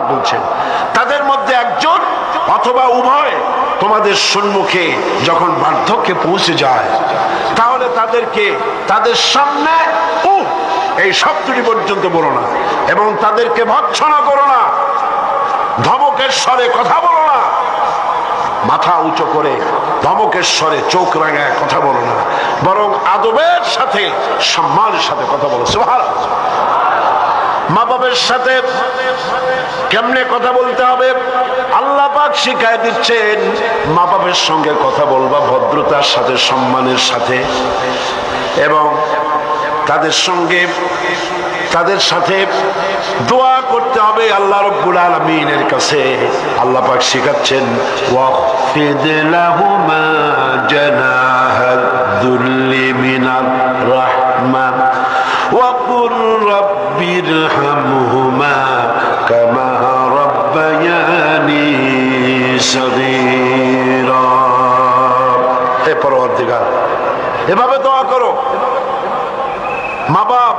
পাক বলছেন তাদের মধ্যে একজন অথবা উভয় তোমাদের সম্মুখে যখন বার্ধক্যে পৌঁছে যায় তাহলে তাদেরকে তাদের সামনে এই শব্দটি পর্যন্ত বলো না, এবং তাদেরকে ভৎসনা করো না, ধমকের স্বরে কথা বলো না, মাথা উঁচু করে ধমকের স্বরে চোখ রাঙায় কথা বলো না, বরং আদবের সাথে সম্মানের সাথে কথা বলো। সুবহানাল্লাহ। মা বাবার সাথে কেমনে কথা বলতে হবে আল্লাহ পাক শিখায় দিচ্ছেন। মা বাবার সঙ্গে কথা বলবা ভদ্রতার সাথে, সম্মানের সাথে, এবং তাদের সাথে দোয়া করতে হবে আল্লাহ রাব্বুল আলামিনের কাছে। আল্লাহ পাক শিখাচ্ছেন ওয়াখফিদ লাহুমা জানাহাদ দুল্লি মিনার রাহমা ওয়া কুর রাব্বিরহামহুমা কামা রাব্বায়ানি সগীরা। হে পরওয়ারদিগার, এভাবে দোয়া করো। মা বাপ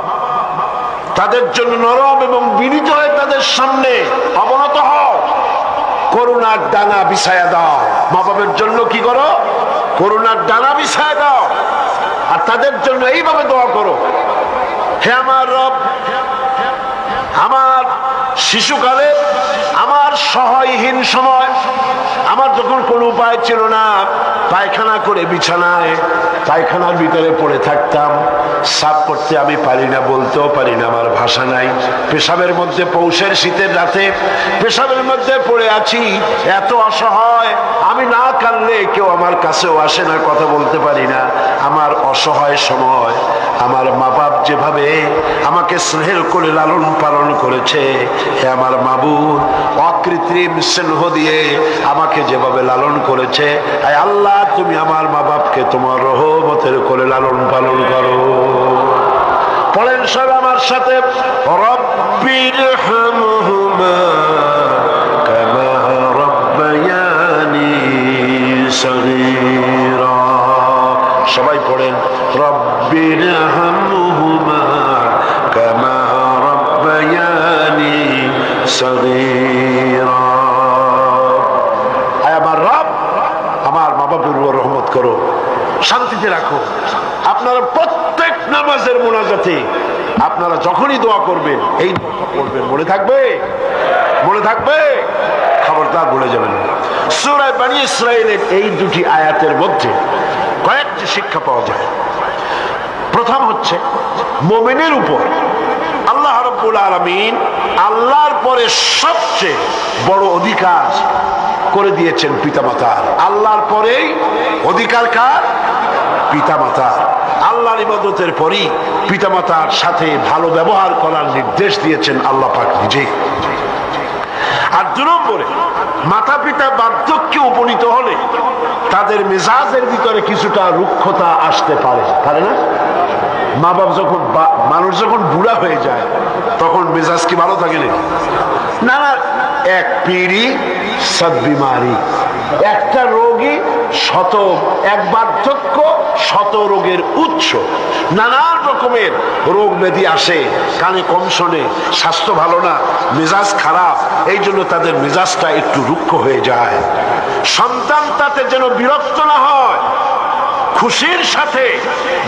তাদের জন্য নরম এবং বিনীত হয়ে তাদের সামনে অবনত হও, করুণার ডানা বিছায়া দাও। মা বাবার জন্য কি করো? করুণার ডানা বিছায়া দাও, আর তাদের জন্য এইভাবে দোয়া করো, হে আমার রব, আমার শিশুকালে, আমার সহায়হীন সময়, আমার যখন কোনো উপায় ছিল না, পায়খানা করে বিছানায় পায়খানার ভিতরে পড়ে থাকতাম, সাফ করতে আমি পারি না, বলতেও পারি না, আমার ভাষা নাই, পেশাবের মধ্যে পৌষের শীতের রাতে পেশাবের মধ্যে পড়ে আছি, এত অসহায়, আমি না কাঁদলে কেউ আমার কাছেও আসে না, কথা বলতে পারি না। আমার অসহায় সময় আমার মা বাপ যেভাবে আমাকে স্নেহের করে লালন পালন করেছে, হে আমার মাবুদ, অকৃত্রিম স্নেহ দিয়ে আমাকে যেভাবে লালন করেছে, আয় আল্লাহ তুমি আমার মা বাপকে তোমার রহমতের করে লালন পালন করো। পড়েন সব আমার সাথে, রব্বিরহামহুমা কামা রাব্বায়ানি সগীরা। সবাই পড়েন, রব্বিরহামহুমা কামা রাব্বায়ানি সগীরা। আয় আমার রব, আমার মা বাবার উপর রহমত করো, শান্তিতে রাখো। আপনারা প্রত্যেক নামাজের মুনাজাতে আপনারা যখনই দোয়া করবেন এই দোয়া করবেন, মনে থাকবে? মনে থাকবে? খবরদার ভুলে যাবেন না। সূরা বনী ইসরাঈলের এই দুটি আয়াতের মধ্যে কয়েকটি শিক্ষা পাওয়া যায়। প্রথম হচ্ছে, মুমিনের উপর আল্লাহ রাব্বুল আলামিন আল্লাহর পরে সবচেয়ে বড় অধিকার করে দিয়েছেন পিতামাতার। আল্লাহর পরেই অধিকার কার? পিতামাতার। আল্লাহর ইবাদতের পরই পিতামাতার সাথে ভালো ব্যবহার করার নির্দেশ দিয়েছেন আল্লাহ পাক নিজে। আর 2 নম্বরে, মাতা পিতা বার্ধক্যে উপনীত হলে তাদের মেজাজের ভিতরে কিছুটা রুক্ষতা আসতে পারে না? মা বাপ যখন, মানুষ যখন বুড়া হয়ে যায় তখন মেজাজ কি ভালো থাকে না? না, এক পিড়ি সদ বিমারি, একটা রোগী শত, এক বার্ধক্য শত রোগের উৎস। নানান রকমের রোগ ব্যাধি আসে, কানে কম শোনে, স্বাস্থ্য ভালো না, মেজাজ খারাপ, এই জন্য তাদের মেজাজটা একটু রুক্ষ হয়ে যায়। সন্তান তাতে যেন বিরক্ত না হয়, খুশির সাথে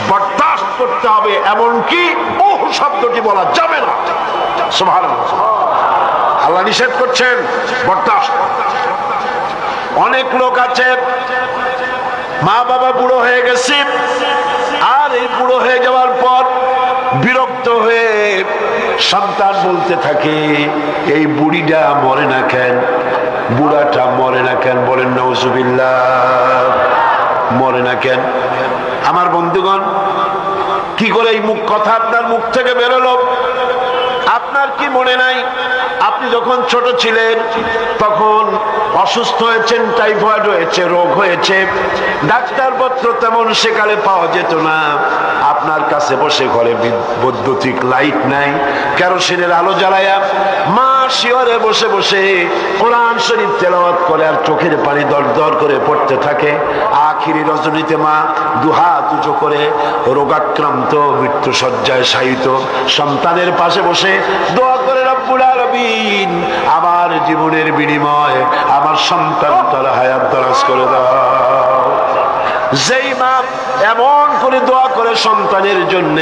বরদাস্ত করতে হবে, এমনকি ওহ শব্দটি বলা যাবে না। সুবহানাল্লাহ। আল্লাহ নিষেধ করছেন বরদাস্ত। অনেক লোক আছে, মা বাবা বুড়ো হয়ে গেছে, আর এই বুড়ো হয়ে যাওয়ার পর বিরক্ত হয়ে সন্তান বলতে থাকে, এই বুড়িটা মরে না কেন, বুড়াটা মরে না কেন? বলেন নাউজুবিল্লাহ। মরে না কেন? আমার বন্ধুগণ, কি করে এই কথা আপনার মুখ থেকে বেরোলো? আপনার কি মনে নাই আপনি যখন ছোট ছিলেন তখন অসুস্থ হয়েছেন, টাইফয়েড হয়েছে, রোগ হয়েছে, ডাক্তারপত্র তেমন সেকালে পাওয়া যেত না, আপনার কাছে বসে ঘরে বৈদ্যুতিক লাইট নাই, কেরোসিনের আলো জ্বালায়া মা শিয়রে বসে বসে কোরআন শরীফ তেলাওয়াত করে আর চোখের পানি দরদর করে পড়তে থাকে। আখিরি রজনীতে মা দুহাত উঁচু করে রোগাক্রান্ত মৃত্যু শয্যায় শায়িত সন্তানের পাশে বসে দোয়া করে, রব্বুল আলামিন আমার জীবনের বিনিময় আমার সন্তান তার হায়াত দরাজ করে দাও। যেই মা এমন করে দোয়া করে সন্তানের জন্য,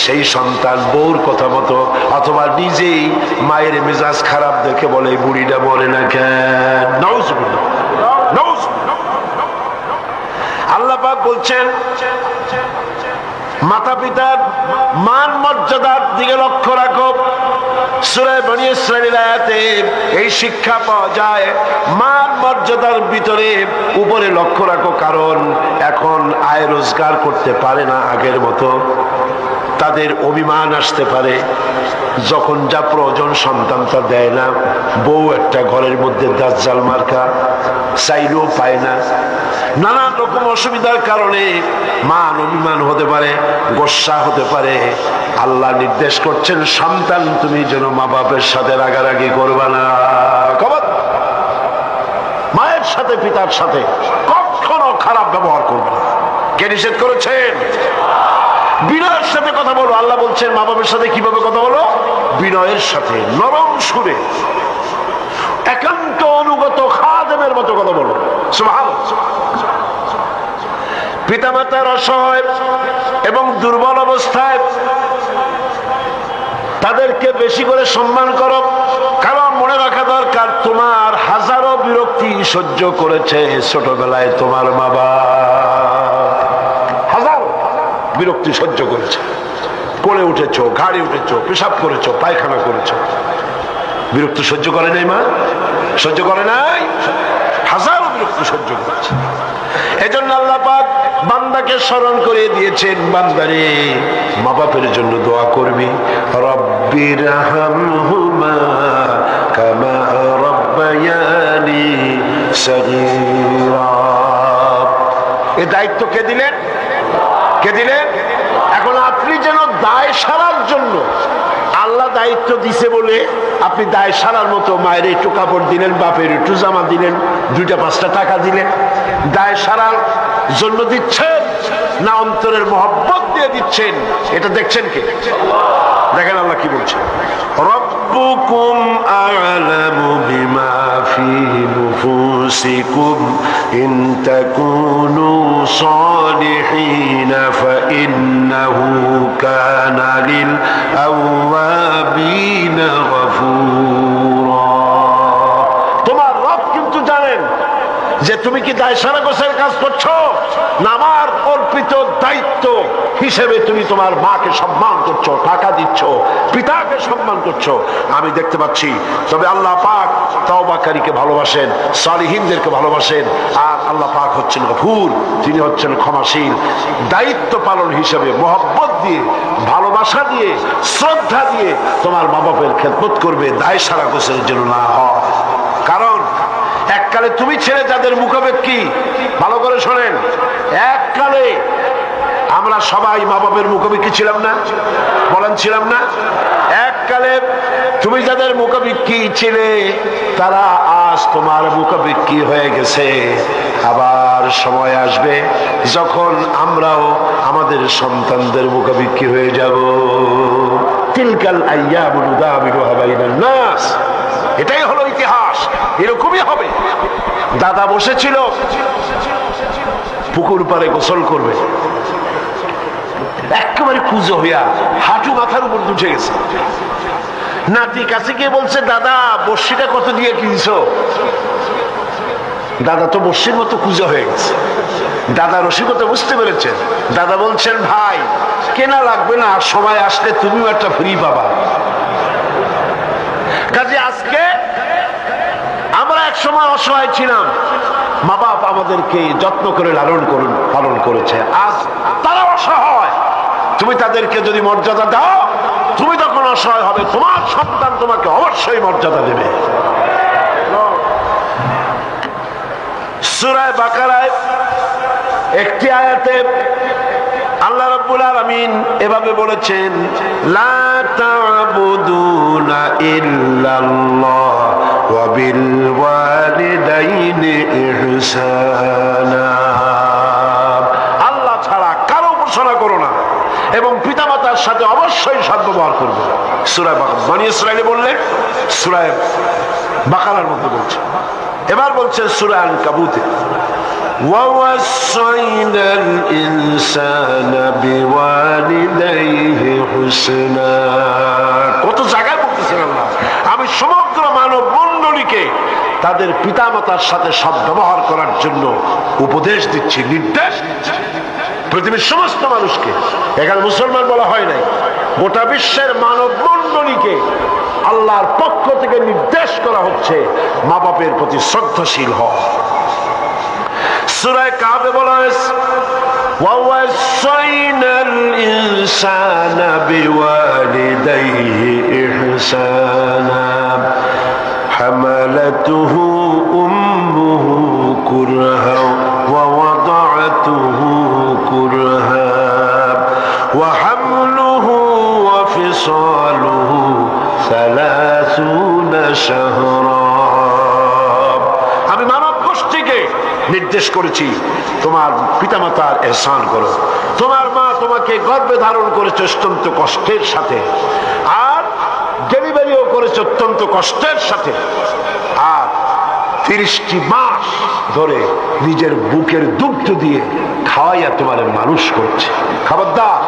সেই সন্তান বউর কথা মতো অথবা নিজেই মায়ের মেজাজ খারাপ দেখে বলে বুড়িটা মরে না কেন। নাউজুবিল্লাহ, নাউজুবিল্লাহ। আল্লাহ পাক বলছেন মাতা পিতার মান মর্যাদার দিকে লক্ষ্য রাখো। সূরা বনী ইসরাঈল আয়াতে এই শিক্ষা পাওয়া যায়। মান মর্যাদার ভিতরে উপরে লক্ষ্য রাখো, কারণ এখন আয় রোজগার করতে পারে না আগের মতো, তাদের অভিমান আসতে পারে। যখন যা প্রয়োজন সন্তান তা দেয় না। বউ একটা ঘরের মধ্যে দাজ্জাল মার্কা, চাইলেও পায় না। নানান রকম অসুবিধার কারণে মান অভিমান হতে পারে, গোসা হতে পারে। আল্লাহ নির্দেশ করছেন সন্তান তুমি যেন মা বাপের সাথে রাগারাগি করবা না। মায়ের সাথে পিতার সাথে কখনো খারাপ ব্যবহার করবে না। কে নিষেধ করেছেন? বিনয়ের সাথে কথা বলো। আল্লাহ বলছেন মা বাবার সাথে কিভাবে কথা বলো? বিনয়ের সাথে, নরম সুরে, একান্ত অনুগত খাদেমের মতো কথা বলো। সুবহানাল্লাহ। পিতামাতার অসহায় এবং দুর্বল অবস্থায় তাদেরকে বেশি করে সম্মান করো, কারণ মনে রাখা দরকার তোমার হাজারো বিরক্তি সহ্য করেছে ছোটবেলায় তোমার মা বাবা। হাজারো বিরক্তি সহ্য করেছে। কোলে উঠেছো, ঘাড়ে উঠেছো, পেশাব করেছো, পায়খানা করেছো, বিরক্তি সহ্য করে নাই মা? সহ্য করে নাই? হাজারো বিরক্তি সহ্য করেছে। এজন্য আল্লাহ পাক বান্দাকে স্মরণ করে দিয়েছেন, বান্দারে মা বাপের জন্য দোয়া করবি। রব্বিরহামহুমা কামা রাব্বায়ানি সগীরা। এই দায়িত্ব কে দিলেন? কে দিলেন? এখন আপনি যেন দায় সারার জন্য, আল্লাহ দায়িত্ব দিছে বলে আপনি দায় সারার মতো মায়ের একটু কাপড় দিলেন, বাপের একটু জামা দিলেন, 2-5 টাকা দিলেন। দায় সারার জন্য দিচ্ছেন না অন্তরের মহব্বত দিয়ে দিচ্ছেন? এটা দেখছেন কে? দেখেন আল্লাহ কি বলছেন, রব্বুকুম আ'লামু বিমা ফি নুফুসিকুম ইন তাকুনু সালিহিন ফাইন্নাহু কানা লিল আওয়াবিনা গফুরা। তোমার রব কিন্তু জানেন যে তুমি কি দায় সারা গোছের কাজ করছো, না আমার অর্পিত দায়িত্ব হিসেবে তুমি তোমার মাকে সম্মান করছো, টাকা দিচ্ছ, পিতাকে সম্মান করছো। আমি দেখতে পাচ্ছি। তবে আল্লাহ পাক তাওবাকারীকে ভালোবাসেন, সালিহিনদেরকে ভালোবাসেন। আর আল্লাহ পাক হচ্ছেন গফুর, তিনি হচ্ছেন ক্ষমাশীল। দায়িত্ব পালন হিসেবে মহব্বত দিয়ে, ভালোবাসা দিয়ে, শ্রদ্ধা দিয়ে তোমার মা বাপের খেদমত করবে, দায় সারা গোছের জন্য না হয়। কারণ এককালে তুমি ছেড়ে যাদের মুখাপেক্ষী, ভালো করে শোনেন, এককালে আমরা সবাই মা বাপের মুখাপেক্ষী ছিলাম না? বলেন ছিলাম না? এককালে তুমি যাদের মুখাপেক্ষী ছিলে তারা আজ তোমার মুখাপেক্ষী হয়ে গেছে। আবার সময় আসবে যখন আমরাও আমাদের সন্তানদের মুখাপেক্ষী হয়ে যাব। তিলকাল আইয়ামু নুদাবিলুহা বাইনান নাস। এটাই হলো ইতিহাস, এরকমই হবে। দাদা বসেছিল পুকুর পাড়ে গোসল করবে, একেবারে কুজো হইয়া হাঁটু মাথার উপর উঠে গেছে। নাতি কাছে গিয়ে বলছে, দাদা বর্ষিটা কত দিয়ে কিনছো? দাদা তো বর্ষির মতো কুজো হয়ে গেছে। দাদা রসিকতা বুঝতে পেরেছেন। দাদা বলছেন, ভাই কেনা লাগবে না, সময় আসলে তুমিও একটা ফ্রি পাবা। কাজে আজকে আমরা এক সময় অসহায় ছিলাম, মা বাপ আমাদেরকে যত্ন করে লালন পালন করেছে। আজ তারা অসহায়, তুমি তাদেরকে যদি মর্যাদা দাও, তুমি তখন অসহায় হবে, তোমার সন্তান তোমাকে অবশ্যই মর্যাদা দেবে। সূরা বাকারায় একটি আয়াতে আল্লাহ রাব্বুল আলামিন এভাবে বলেছেন, লা তা'বুদুনা ইল্লাল্লাহ ওয়া বিল ওয়ালিদাইনি ইহসানা। আল্লাহ ছাড়া কারো উপাসনা করো না এবং পিতামাতার সাথে অবশ্যই সদ্ব্যবহার করবে। সূরা বনী ইসরাঈলে বললেন, সূরা বাকারার মধ্যে বলছে। এবার বলছে সূরা আনকাবুতে, وَوَصَّيْنَا الْإِنسَانَ بِوَالِدَيْهِ حُسْنًا। কত জায়গায় বলতেছেন আল্লাহ, আমি সমগ্র মানব মণ্ডলীকে তাদের পিতামাতার সাথে সদ্ব্যবহার করার জন্য উপদেশ দিচ্ছি, নির্দেশ দিচ্ছি। পৃথিবীর সমস্ত মানুষকে, এখানে মুসলমান বলা হয় নাই, গোটা বিশ্বের মানব মণ্ডলীকে আল্লাহর পক্ষ থেকে নির্দেশ করা হচ্ছে মা বাপের প্রতি শ্রদ্ধাশীল হওয়া। সূরা কাহফে বলা হয়েছে, وَوَصَّيْنَا الْإِنسَانَ بِوَالِدَيْهِ إِحْسَانًا حَمَلَتْهُ أُمُّهُ كُرْهًا وَوَضَعَتْهُ كُرْهًا وَحَمْلُهُ وَفِصَالُهُ 30 شهرا। আমি মানব গোষ্ঠীকে নির্দেশ করেছি তোমার পিতামাতার ইহসান করো। তোমার মা তোমাকে গর্ভে ধারণ করেছে অত্যন্ত কষ্টের সাথে, আর ডেলিভারিও করেছে অত্যন্ত কষ্টের সাথে, আর 30টি মাস ধরে নিজের বুকের দুগ্ধ দিয়ে খাওয়াইয়া তোমার মানুষ করছে। খবরদার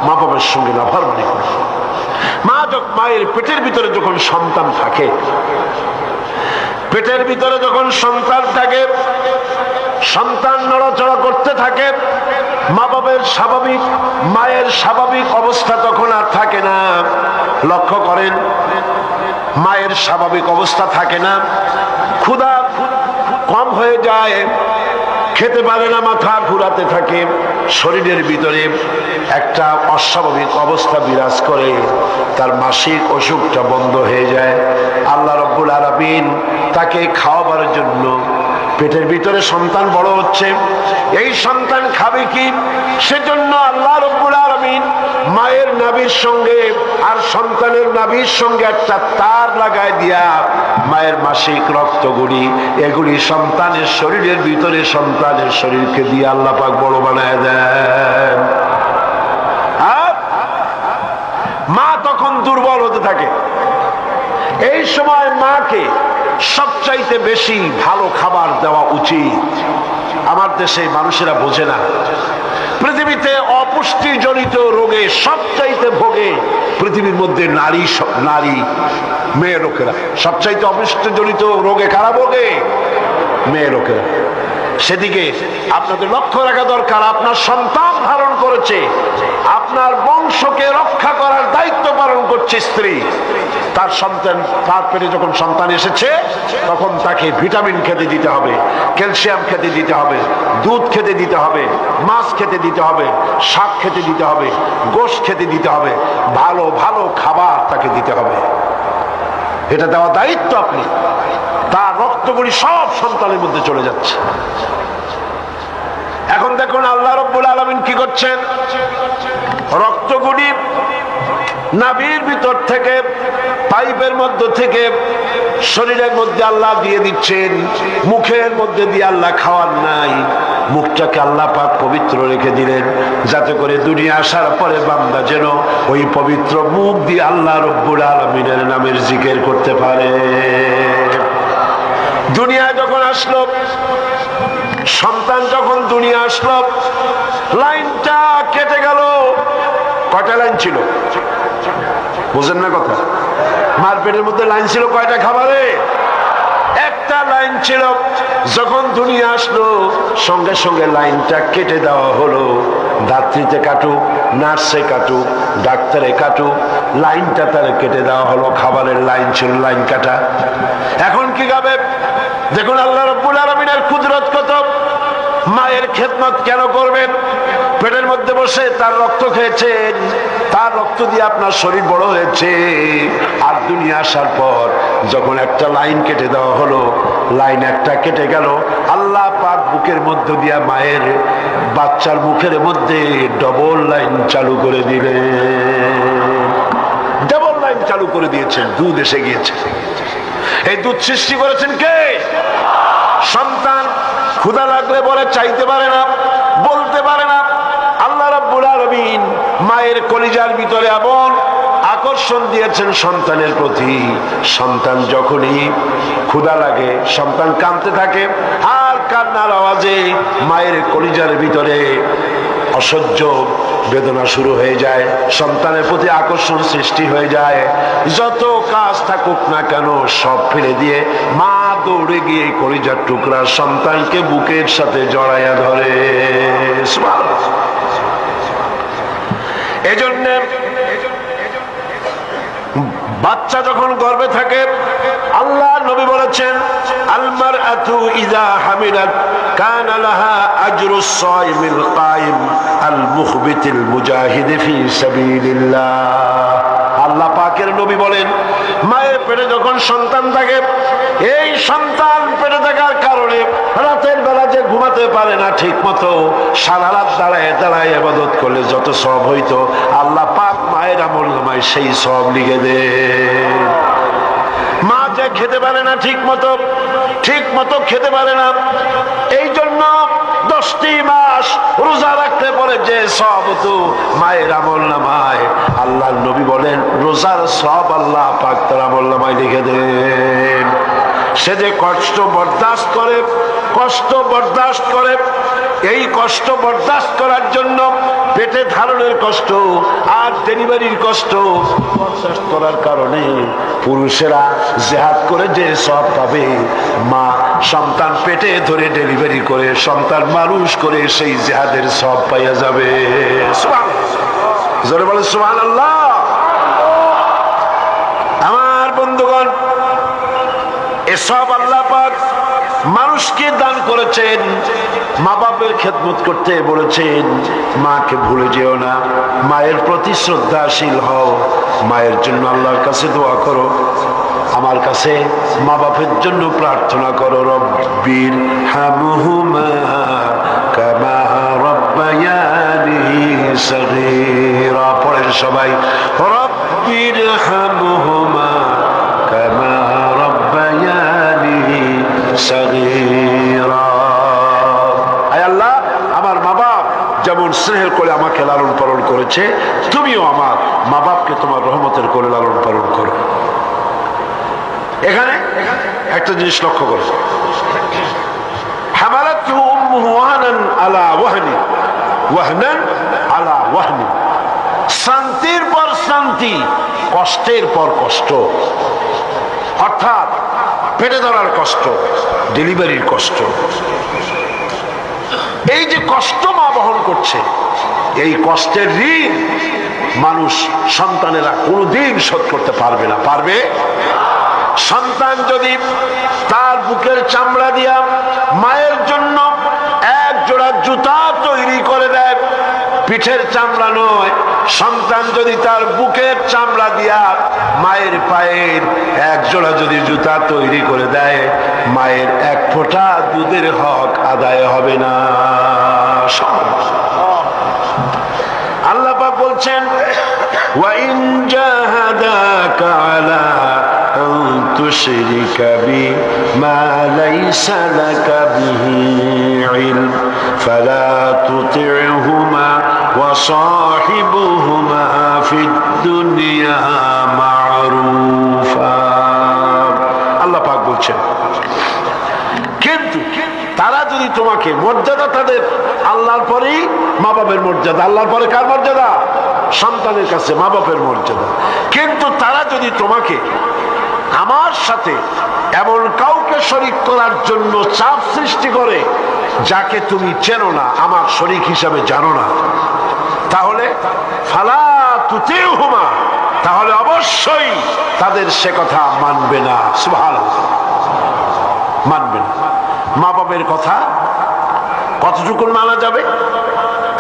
মা বাবার সঙ্গে নাফরমানি করো। মায়ের পেটের ভিতরে যখন সন্তান থাকে, পেটের ভিতরে যখন সন্তান থাকে, সন্তান নড়াচড়া করতে থাকে, মা বাবার স্বাভাবিক, মায়ের স্বাভাবিক অবস্থা তখন আর থাকে না। লক্ষ্য করেন, মায়ের স্বাভাবিক অবস্থা থাকে না, ক্ষুধা কম হয়ে যায়, খেতে পারে না, মাথা ঘুরাতে থাকে, শরীরের ভিতরে একটা অস্বাভাবিক অবস্থা বিরাজ করে, তার মাসিক অসুখটা বন্ধ হয়ে যায়। আল্লাহ রাব্বুল আলামিন তাকে খাওয়াবার জন্য, পেটের ভিতরে সন্তান বড় হচ্ছে, এই সন্তান খাবে কি, সেজন্য আল্লাহ রাব্বুল আলামিন মায়ের নাভির সঙ্গে আর সন্তানের নাভির সঙ্গে একটা তার লাগায় দিয়া মায়ের মাসিক রক্তগুলি, এগুলি সন্তানের শরীরের ভিতরে সন্তানের শরীরকে দিয়ে আল্লাহ পাক বড় বানায় দেন। আর মা তখন দুর্বল হতে থাকে। এই সময় মাকে সবচাইতে বেশি ভালো খাবার দেওয়া উচিত। আমার দেশে মানুষেরা বোঝে না, পৃথিবীতে অপুষ্টিজনিত রোগে সবচাইতে ভোগে পৃথিবীর মধ্যে নারী মেয়ে লোকেরা। সবচাইতে অপুষ্টিজনিত রোগে কারা ভোগে? মেয়ে লোকেরা। সেদিকে আপনাদের লক্ষ্য রাখা দরকার। আপনার সন্তান ধারণ করেছে, আপনার বংশকে রক্ষা করার দায়িত্ব পালন করছে স্ত্রী। তার সন্তান, তার পেটে যখন সন্তান এসেছে, তখন তাকে ভিটামিন খেতে দিতে হবে, ক্যালসিয়াম খেতে দিতে হবে, দুধ খেতে দিতে হবে, মাছ খেতে দিতে হবে, শাক খেতে দিতে হবে, গোশত খেতে দিতে হবে, ভালো ভালো খাবার তাকে দিতে হবে। এটা দেওয়া দায়িত্ব আপনি। তার রক্তগুলি সব সন্তানের মধ্যে চলে যাচ্ছে। এখন দেখুন আল্লাহ রাব্বুল আলামিন কি করছেন, রক্তগুলি নাভির ভিতর থেকে, পাইপের মধ্য থেকে শরীরের মধ্যে আল্লাহ দিয়ে দিচ্ছেন। মুখের মধ্যে দিয়ে আল্লাহ খাওয়ার নাই, মুখটাকে আল্লাহ পাক পবিত্র রেখে দিলেন, যাতে করে দুনিয়া আসার পরে বান্দা যেন ওই পবিত্র মুখ দিয়ে আল্লাহ রাব্বুল আলামিনের নামের জিকির করতে পারে। দুনিয়ায় যখন আসলো, সন্তান যখন দুনিয়া আসলো, লাইনটা কেটে গেল। কয়টা লাইন ছিল বুঝেন না কথা? মার পেটের মধ্যে লাইন ছিল কয়টা খাবারে? একটা লাইন ছিল। যখন দুনিয়া আসলো, সঙ্গে সঙ্গে লাইনটা কেটে দেওয়া হলো। দাত্রীতে কাটুক, নার্সে কাটুক, ডাক্তারে কাটুক, লাইনটা তার কেটে দেওয়া হলো। খাবারের লাইন ছিল, লাইন কাটা। এখন কি খাবে? দেখুন আল্লাহ রাব্বুল আলামিনের কুদরত কত। মায়ের খেদমত কেন করবেন? পেটের মধ্যে বসে তার রক্ত খেয়েছেন, তার রক্ত দিয়ে আপনার শরীর বড় হয়েছে। আর দুনিয়া আসার পর যখন একটা লাইন কেটে দেওয়া হলো, লাইন একটা কেটে গেল, আল্লাহ পাক বুকের মধ্য দিয়া মায়ের বাচ্চার মুখের মধ্যে ডবল লাইন চালু করে দিলেন। ডবল লাইন চালু করে দিয়েছেন, দুধ এসে গিয়েছে। এই দুধ সৃষ্টি করেছেন কে? সন্তান ক্ষুধা লাগলে বলে চাইতে পারে না, বলতে পারে না। আল্লাহ রাব্বুল আলামিন মায়ের কলিজার ভিতরে এমন আকর্ষণ দিয়েছেন সন্তানের প্রতি, সন্তান যখনই ক্ষুধা লাগে, সন্তান কাঁদতে থাকে, আর কান্নার আওয়াজে মায়ের কলিজার ভিতরে অসহ্য বেদনা শুরু হয়ে যায়, সন্তানের প্রতি আকর্ষণ সৃষ্টি হয়ে যায়। যত কাজ থাকুক না কেন সব ফেলে দিয়ে মা দৌড়ে গিয়ে কলিজার টুকরা সন্তানকে বুকের সাথে জড়াইয়া ধরে। এজন্য বাচ্চা যখন গর্ভে থাকে, আল্লাহ নবী বলেছেন, আল মারআতু ইযা হামিলাত কানা লাহা আজরুস সাইমিল কাইম আল মুখবিতিল মুজাহিদ ফি সাবিলিল্লাহ। আল্লাহ পাকের নবী বলেন, মায়ের পেটে যখন সন্তান থাকে, এই সন্তান পেটে থাকার কারণে রাতের বেলা যে ঘুমাতে পারে না ঠিক মতো, সারা রাত দাঁড়ায় দাঁড়ায় ইবাদত করলে যত সওয়াব হইতো, আল্লাহ পাক মায়ের আমলনামায় সেই সওয়াব লিখে দেন। মা যে খেতে পারে না ঠিক মতো খেতে পারে না, এই জন্য 10টি মাস রোজা রাখতে পারে যে সওয়াব হতো মায়ের আমলনামায়, আল্লাহর নবী বলেন রোজার সওয়াব আল্লাহ পাক তার আমলনামায় লিখে দেন। সে যে কষ্ট বরদাস্ত করে, এই কষ্ট বরদাস্ত করার জন্য পেটে ধারণের কষ্ট আর ডেলিভারির কষ্ট বরদাস্ত করার কারণে পুরুষেরা জিহাদ করে যে সওয়াব পাবে, মা সন্তান পেটে ধরে ডেলিভারি করে সন্তান মানুষ করে সেই জিহাদের সওয়াব পাইয়া যাবে। সুবহানাল্লাহ, জোরে বলে সুবহানাল্লাহ। আমার বন্ধুগণ, এসব আল্লাহ পাক মানুষকে দান করেছেন। মা বাপের খেদমত করতে বলেছেন, মাকে ভুলে যেও না, মায়ের প্রতি শ্রদ্ধাশীল হও, মায়ের জন্য আল্লাহর কাছে দোয়া করো, আমার কাছে মা বাপের জন্য প্রার্থনা করো। রব্বির হামহুমা কামা রব্বায়ানি সগীরা। পড়েন সবাই, রব্বির হামহুমা কামা রব্বায়ানি সগীরা। আয় আল্লাহ, আমার মা বাপ যেমন স্নেহের করে আমাকে লালন পালন করেছে, তুমিও আমার মা বাপকে তোমার রহমতের করে লালন পালন করো। এখানে একটা জিনিস লক্ষ্য করো, হামালাতহু উম্মুহু ওয়াহনান আলা ওয়াহনি, ওয়াহনান আলা ওয়াহনি। শান্তির পর শান্তি, কষ্টের পর কষ্ট, অর্থাৎ পেটে ধরার কষ্ট, ডেলিভারির কষ্ট, এই যে কষ্ট মা বহন করছে, এই কষ্টের ঋণ মানুষ সন্তানেরা কোনোদিন শোধ করতে পারবে না। পারবে? সন্তান যদি তার বুকের চামড়া দিয়া মায়ের জন্য এক জোড়া জুতা তৈরি করে দেয়, পিঠের চামড়া নয়, সন্তান যদি তার বুকের চামড়া দিয়া মায়ের পায়ের এক জোড়া যদি জুতা তৈরি করে দেয়, মায়ের এক ফোঁটা দুধের হক আদায় হবে না। আল্লাহ পাক বলছেন, ওয়া ইন জাহাদাকা আলা আন তুশরিকা বি মা লাইসা লাকা বিহি ইলম ফালা তুতি'হুমা ওয়া সাহিবুহুমা ফিদ দুনিয়া মা'রুফা। আল্লাহ পাক বলছেন, কিন্তু তারা যদি তোমাকে, মর্যাদা তাদের আল্লাহর পরেই মা বাপের মর্যাদা, আল্লাহর পরে কার মর্যাদা? সন্তানের কাছে মা বাপের মর্যাদা। কিন্তু তারা যদি তোমাকে আমার সাথে এমন কাউকে শরীক করার জন্য চাপ সৃষ্টি করে যাকে তুমি চেনো না, আমার শরীক হিসাবে জানো না, তাহলে ফালা তুতি'হুমা, তাহলে অবশ্যই তাদের সে কথা মানবে না। সুবহানাল্লাহ, মানবে না। মা বাপের কথা কতটুকুন মানা যাবে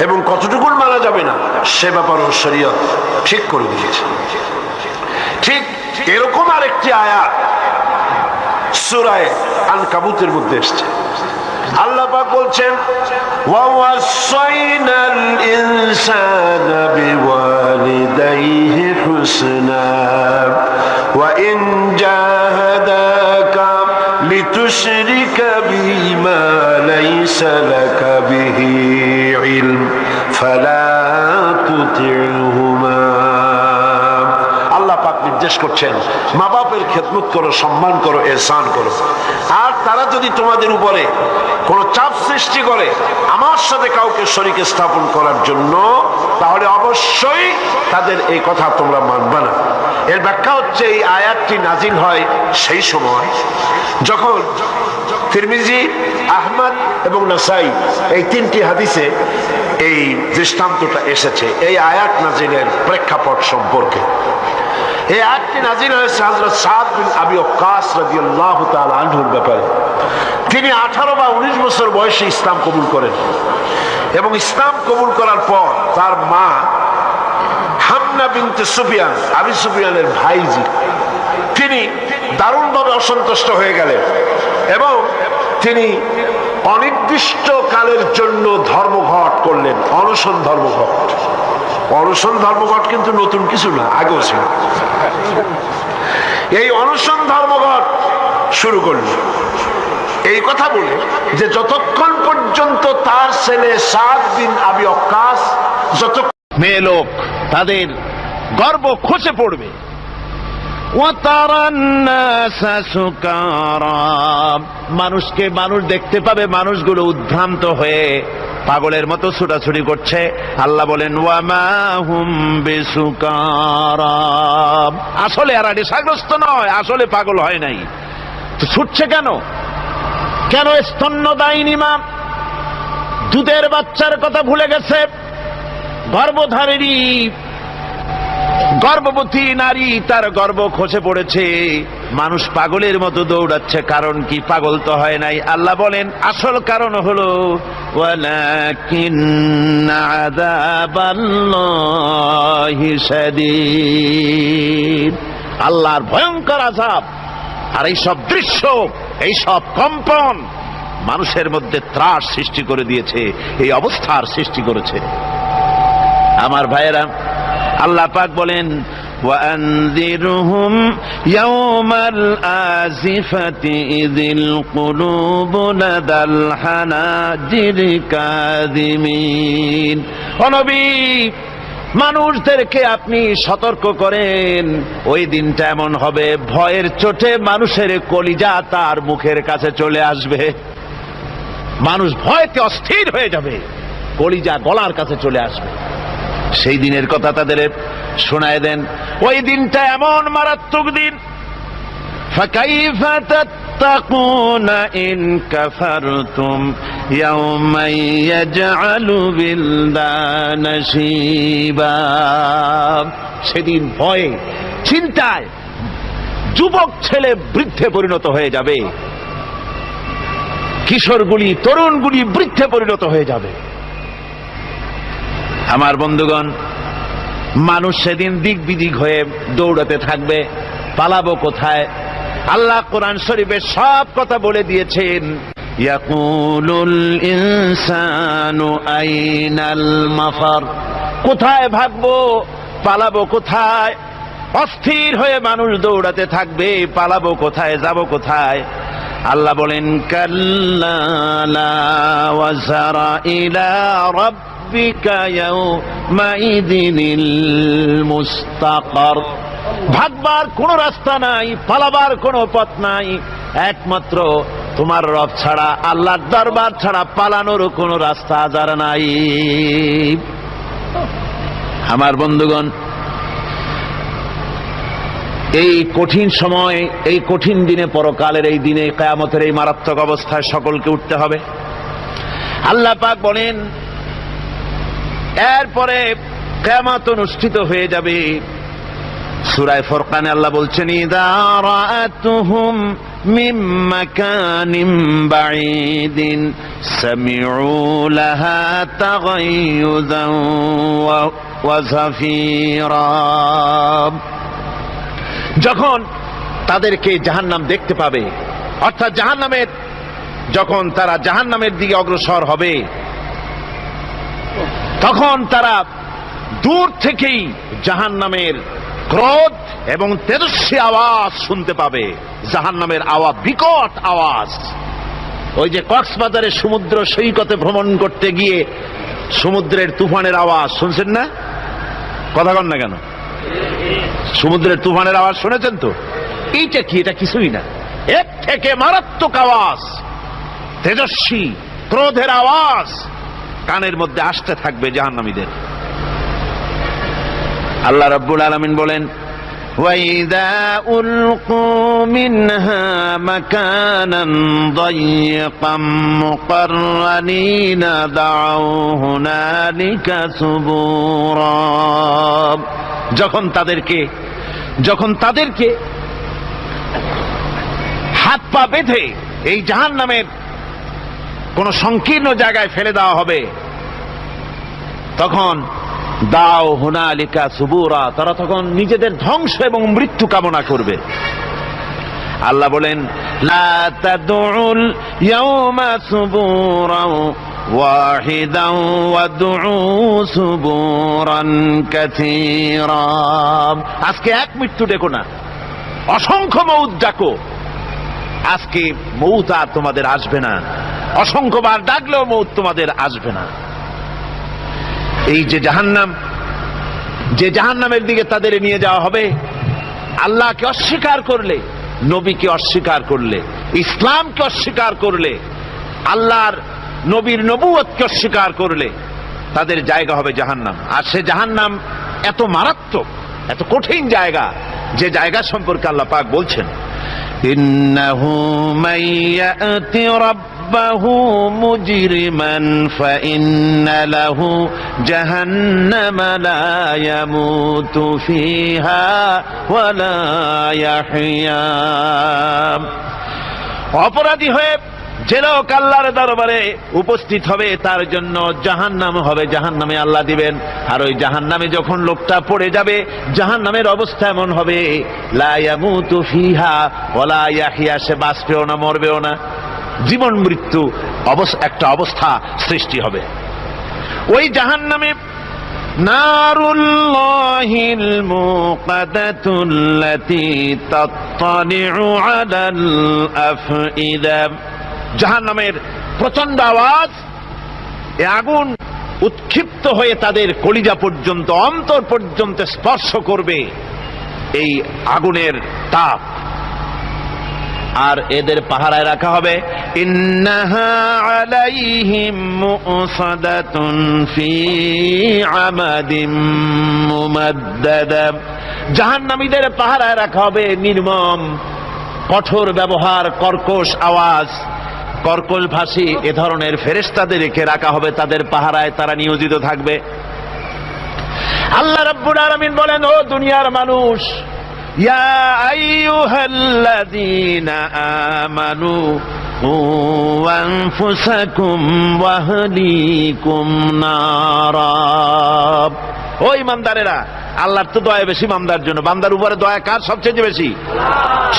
এবং কতটুকুন মানা যাবে না, সে ব্যাপারও শরীয়ত ঠিক করে দিয়েছে। ঠিক এরকম আরেকটি আয়াত সূরা আনকাবুতের মধ্যে এসেছে। আল্লাহ পাক বলছেন, ওয়া ওয়াসাইনাল ইনসানা বিওয়ালিদাইহি হুসনা ওয়া ইন জাহাদাকা লিতুশরিকা বিমা লাইসা লাকা বিহি ইলম ফালা তুতি'হুমা। আল্লাহ পাক নির্দেশ করছেন, মা বাপের খেদমত করো, সম্মান করো, ইহসান করো। আর তারা যদি তোমাদের উপরে কোনো চাপ সৃষ্টি করে আমার সাথে কাউকে শরীক স্থাপন করার জন্য, তাহলে অবশ্যই তাদের এই কথা তোমরা মানবে না। এর ব্যাখ্যা হচ্ছে এই আয়াতটি নাজিল হয় সেই সময় যখন তিরমিজি, আহমদ এবং নাসাই এই তিনটি হাদিসে এই দৃষ্টান্তটা এসেছে এই আয়াত নাজিলের প্রেক্ষাপট সম্পর্কে। এই আয়াতটি নাজিল হয়েছে হযরত সাদ বিন আবি ওয়াক্কাস রাদিয়াল্লাহু তাআলা আনহুর ব্যাপারে। তিনি 18 বা 19 বছর বয়সে ইসলাম কবুল করেন এবং ইসলাম কবুল করার পর তার মা হামনা বিনতে সুফিয়ান, আবি সুফিয়ানের ভাইজি, তিনি দারুণভাবে অসন্তুষ্ট হয়ে গেলেন এবং তিনি অনির্দিষ্ট কালের জন্য ধর্মঘট করলেন, অনশন ধর্মঘট। অনশন ধর্মঘট কিন্তু নতুন কিছু না, আগেও ছিল। এই অনশন ধর্মঘট শুরু করলেন এই কথা বলে যে যতক্ষণ পর্যন্ত তার ছেলে সাদ বিন আবি ওয়াক্কাস, যত মেয়ে লোক তাদের গর্ব খসে পড়বে। মানুষকে মানুষ দেখতে পাবে, মানুষগুলো উদ্ভ্রান্ত হয়ে পাগলের মতো ছুটাছুটি করছে। আল্লাহ বলেন ওয়ামা হুম বিসুকারা, আসলে এরা নেশাগ্রস্ত নয়, আসলে পাগল হয় নাই। তো ছুটছে কেন? কেন স্তন্যদায়িনী মা দুধের বাচ্চার কথা ভুলে গেছে? গর্ভধারিণী গর্ভবতী নারী, তার গর্ভ খসে পড়েছে, মানুষ পাগলের মতো দৌড়াচ্ছে। কারণ কি? পাগল তো হয় নাই। আল্লাহ বলেন আসল কারণ হলো ওয়ালাকিন্না আযাবাল্লাহি শাদীদ, আল্লাহর ভয়ঙ্কর আযাব। আর এই সব দৃশ্য, এই সব কম্পন মানুষের মধ্যে ত্রাস সৃষ্টি করে দিয়েছে, এই অবস্থার সৃষ্টি করেছে। আমার ভাইয়েরা, আল্লাহ পাক বলেন ওয়ানযিরহুম ইয়াওমাল আজিফাতি ইযিল কুলুবু লাদাল হানাজির কাযিমিন। ও নবী, মানুষদেরকে আপনি সতর্ক করেন, ওই দিনটা এমন হবে ভয়ের চোটে মানুষের কলিজা তার মুখের কাছে চলে আসবে। মানুষ ভয়তে অস্থির হয়ে যাবে, কলিজা গলার কাছে চলে আসবে। সেই দিনের কথা তাদের শোনায় দেন। ওই দিনটা এমন মারাত্মক দিন। ফাকাইফা তাত্তাকুনা ইন কাফারতুম ইয়াওমা ইয়াজআলু বিলদানা শিবা। সেদিন ভয়ে চিন্তায় যুবক ছেলে বৃদ্ধে পরিণত হয়ে যাবে, কিশোরগুলি তরুণগুলি বৃদ্ধে পরিণত হয়ে যাবে। আমার বন্ধুগণ, মানুষ সেদিন দিক বিদিক হয়ে দৌড়াতে থাকবে, পালাবো কোথায়? আল্লাহ কোরআন শরীফে সব কথা বলে দিয়েছেন। ইয়াকুলুল ইনসানু আইনাল মাফার, কোথায় ভাগবো, পালাবো কোথায়? অস্থির হয়ে মানুষ দৌড়াতে থাকবে, পালাবো কোথায়, যাব কোথায়? আল্লাহ বলেন কাল্লা লা ওয়াজারা ইলা রাব্বিকা ইয়াওমাইযিনিল মুস্তাকার। ভাগবার কোন রাস্তা নাই, পালাবার কোন পথ নাই, একমাত্র তোমার রব ছাড়া, আল্লাহর দরবার ছাড়া পালানোর কোন রাস্তা আজার নাই। আমার বন্ধুগণ, এই কঠিন সময়, এই কঠিন দিনে, পরকালের এই দিনে, কিয়ামতের এই মারাত্মক অবস্থায় সকলকে উঠতে হবে। আল্লাহ পাক বলেন এরপরে কিয়ামত অনুষ্ঠিত হয়ে যাবে। সূরা ফুরকানে আল্লাহ বলছেন ইযা রাআতুহুম মিন মাকানিন বাঈদিন সামিউ লাহা তাগায়ুযান ওয়া যাফীরা। যখন তাদেরকে জাহান্নাম দেখতে পাবে, অর্থাৎ জাহান্নামের, যখন তারা জাহান্নামের দিকে অগ্রসর হবে, তখন তারা দূর থেকেই জাহান্নামের ক্রোধ এবং তেজস্বী আওয়াজ শুনতে পাবে। জাহান্নামের আওয়াজ, বিকট আওয়াজ। ওই যে কক্সবাজারে সমুদ্র সৈকতে ভ্রমণ করতে গিয়ে সমুদ্রের তুফানের আওয়াজ শুনছেন না? কথা কন না কেন? সমুদ্রের তুফানের আওয়াজ শুনেছেন তো? এইটা কি? এটা কিছুই না, এর থেকে মারাত্মক আওয়াজ, তেজস্বী ক্রোধের আওয়াজ কানের মধ্যে আসতে থাকবে জাহান্নামীদের। আল্লাহ রাব্বুল আলামিন বলেন, وَإِذَا أُلْقُوا مِنْهَا مَكَانًا ضَيِّقًا مُقَرَّنِينَ دَعَوْا هُنَالِكَ ثُبُورًا। যখন তাদেরকে হাত পা বেঁধে এই জাহান্নামের কোন সংকীর্ণ জায়গায় ফেলে দেওয়া হবে, তখন দাও হুনালিকা সুবুরা, তারা তখন নিজেদের ধ্বংস এবং মৃত্যু কামনা করবে। আল্লাহ বলেন, লা তাদউল ইয়াউমা সুবুরান ওয়াহিদান ওয়াদউ সুবুরান কাসীরা। আজকে এক মৃত্যু ডেকো না, অসংখ্য মউত ডাকো। আজকে মউত আর তোমাদের আসবে না, অসংখ্যবার ডাকলেও মউত তোমাদের আসবে না। এই যে জাহান্নামের দিকে তাদের নিয়ে যাওয়া হবে, আল্লাহকে অস্বীকার করলে, নবীকে অস্বীকার করলে, ইসলামকে অস্বীকার করলে, আল্লাহর নবীর নবুয়তকে অস্বীকার করলে তাদের জায়গা হবে জাহান্নাম। আর সে জাহান্নাম এত মারাত্মক, এত কঠিন জায়গা, যে জায়গা সম্পর্কে আল্লাহ পাক বলছেন, ইন্নাহু মাইয়াতি রাব্বাহু মুজরিমান ফাইন্না লাহু জাহান্নামা লা ইয়ামুতু ফিহা ওয়া লা ইয়াহইয়া। অপরাধী হয়ে যে লোক আল্লাহর দরবারে উপস্থিত হবে, তার জন্য জাহান্নাম হবে, জাহান্নামে আল্লাহ দিবেন। আর ওই জাহান্নামে যখন লোকটা পড়ে যাবে, জাহান্নামের অবস্থা এমন হবে, লা ইয়ামুতু ফিহা ওয়া লা ইয়াহইয়া, সে বাঁচবেও না মরবেও না, জীবন মৃত্যু একটা অবস্থা সৃষ্টি হবে। ওই জাহান্নামে নারুল্লাহিল মুকাদাতুল্লাতী তাত্তালিউ আলাল আফইদা, জাহান্নামের প্রচন্ড আওয়াজ, এ আগুন উৎক্ষিপ্ত হয়ে তাদের কলিজা পর্যন্ত, অন্তর পর্যন্ত স্পর্শ করবে এই আগুনের তাপ। আর এদের পাহারায় রাখা হবে, ইন্নাহা আলাইহিম মুসাদাতুন ফি আমাদিম মুমাদ্দাদা, জাহান্নামীদের পাহারায় রাখা হবে নির্মম, কঠোর ব্যবহার, কর্কশ আওয়াজ, কর্কশ ভাষী এ ধরনের ফেরেশতাদেরকে রাখা হবে তাদের পাহারায়, তারা নিয়োজিত থাকবে। আল্লাহ রাব্বুল আলামিন বলেন, ও দুনিয়ার মানুষ, ইয়া আইয়ুহাল্লাযীনা আমানু কু আনফুসাকুম ওয়া আহলিকুম নারা। ও ইমানদারেরা, আল্লাহর তো দয়া বেশি বান্দার জন্য। বান্দার উপরে দয়া কার সবচেয়ে বেশি?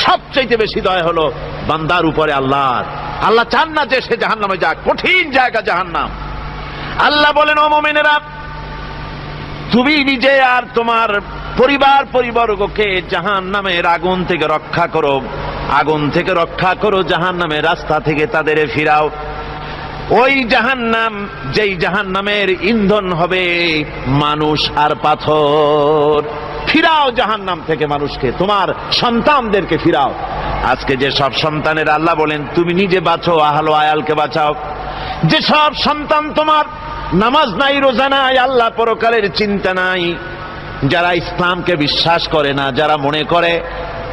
সবচেয়ে বেশি দয়া হলো বান্দার উপরে আল্লাহর। আল্লাহ চান না যে সে জাহান্নামে যাক, কঠিন জায়গা জাহান্নাম। আল্লাহ বলেন, ও মুমিনেরা, তুমি নিজে আর তোমার পরিবারবর্গকে জাহান্নামের আগুন থেকে রক্ষা করো, আগুন থেকে রক্ষা করো, জাহান্নামের রাস্তা থেকে তাদের ফিরাও। ওই জাহান্নাম, যেই জাহান্নামের ইন্ধন হবে মানুষ আর পাথর, ফিরাও জাহান্নাম থেকে মানুষকে, তোমার সন্তানদেরকে ফিরাও। আজকে যে সব সন্তানের আল্লাহ বলেন তুমি নিজে বাঁচো, আহলো আয়ালকে বাঁচাও। যে সব সন্তান তোমার নামাজ নাই, রোজা নাই, আল্লাহ পরকালের চিন্তা নাই, যারা ইসলামকে বিশ্বাস করে না, যারা মনে করে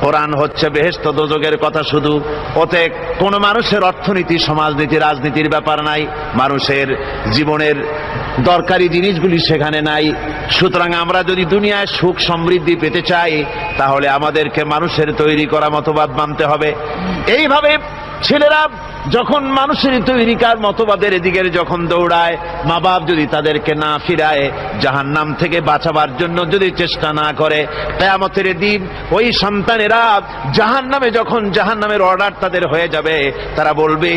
কোরআন হচ্ছে বেহেশত দোজখের কথা শুধু, ওতে কোন মানুষের অর্থনীতি, সমাজনীতি, রাজনীতির ব্যাপার নাই, মানুষের জীবনের দরকারি জিনিসগুলি সেখানে নাই। সুতরাং আমরা যদি দুনিয়ায় সুখ সমৃদ্ধি পেতে চাই, তাহলে আমাদেরকে মানুষের তৈরি করা মতবাদ মানতে হবে। এইভাবে ছেলেরা যখন মানুষের তৈরিকার মতবাদের এদিকে যখন দৌড়ায়, মা বাপ যদি তাদেরকে না ফিরায়, জাহান্নাম থেকে বাঁচাবার জন্য যদি চেষ্টা না করে, কিয়ামতের দিন ওই সন্তানেরা জাহান্নামে, যখন জাহান্নামের অর্ডার তাদের হয়ে যাবে, তারা বলবে,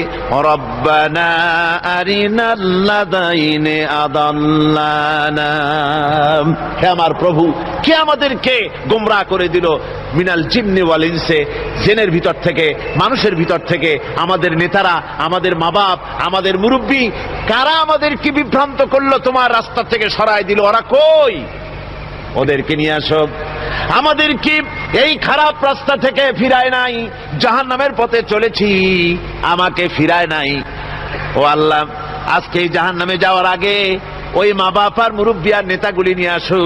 রব্বানা আরিনাল্লাযাইনি আদাল্লানা, হে আমার প্রভু, কে আমাদেরকে গোমরাহ করে দিল, মিনাল জিন্নি ওয়াল ইনসে, জিনের ভিতর থেকে, মানুষের ভিতর থেকে, আমাদের নেতারা, আমাদের মা বাপ, আমাদের মুরব্বী, কারা আমাদেরকে বিভ্রান্ত করলো, তোমার রাস্তা থেকে সরায় দিল, ওরা কই? ওদেরকে নিয়ে আসো। আমাদের কি এই খারাপ রাস্তা থেকে ফিরায় নাই? জাহান্নামের পথে চলেছি, আমাকে ফিরায় নাই। ও আল্লাহ, আজকে এই জাহান্নামে যাওয়ার আগে ওই মা বাবার মুরব্বিয়ার নেতাগুলি নিয়ে আসো।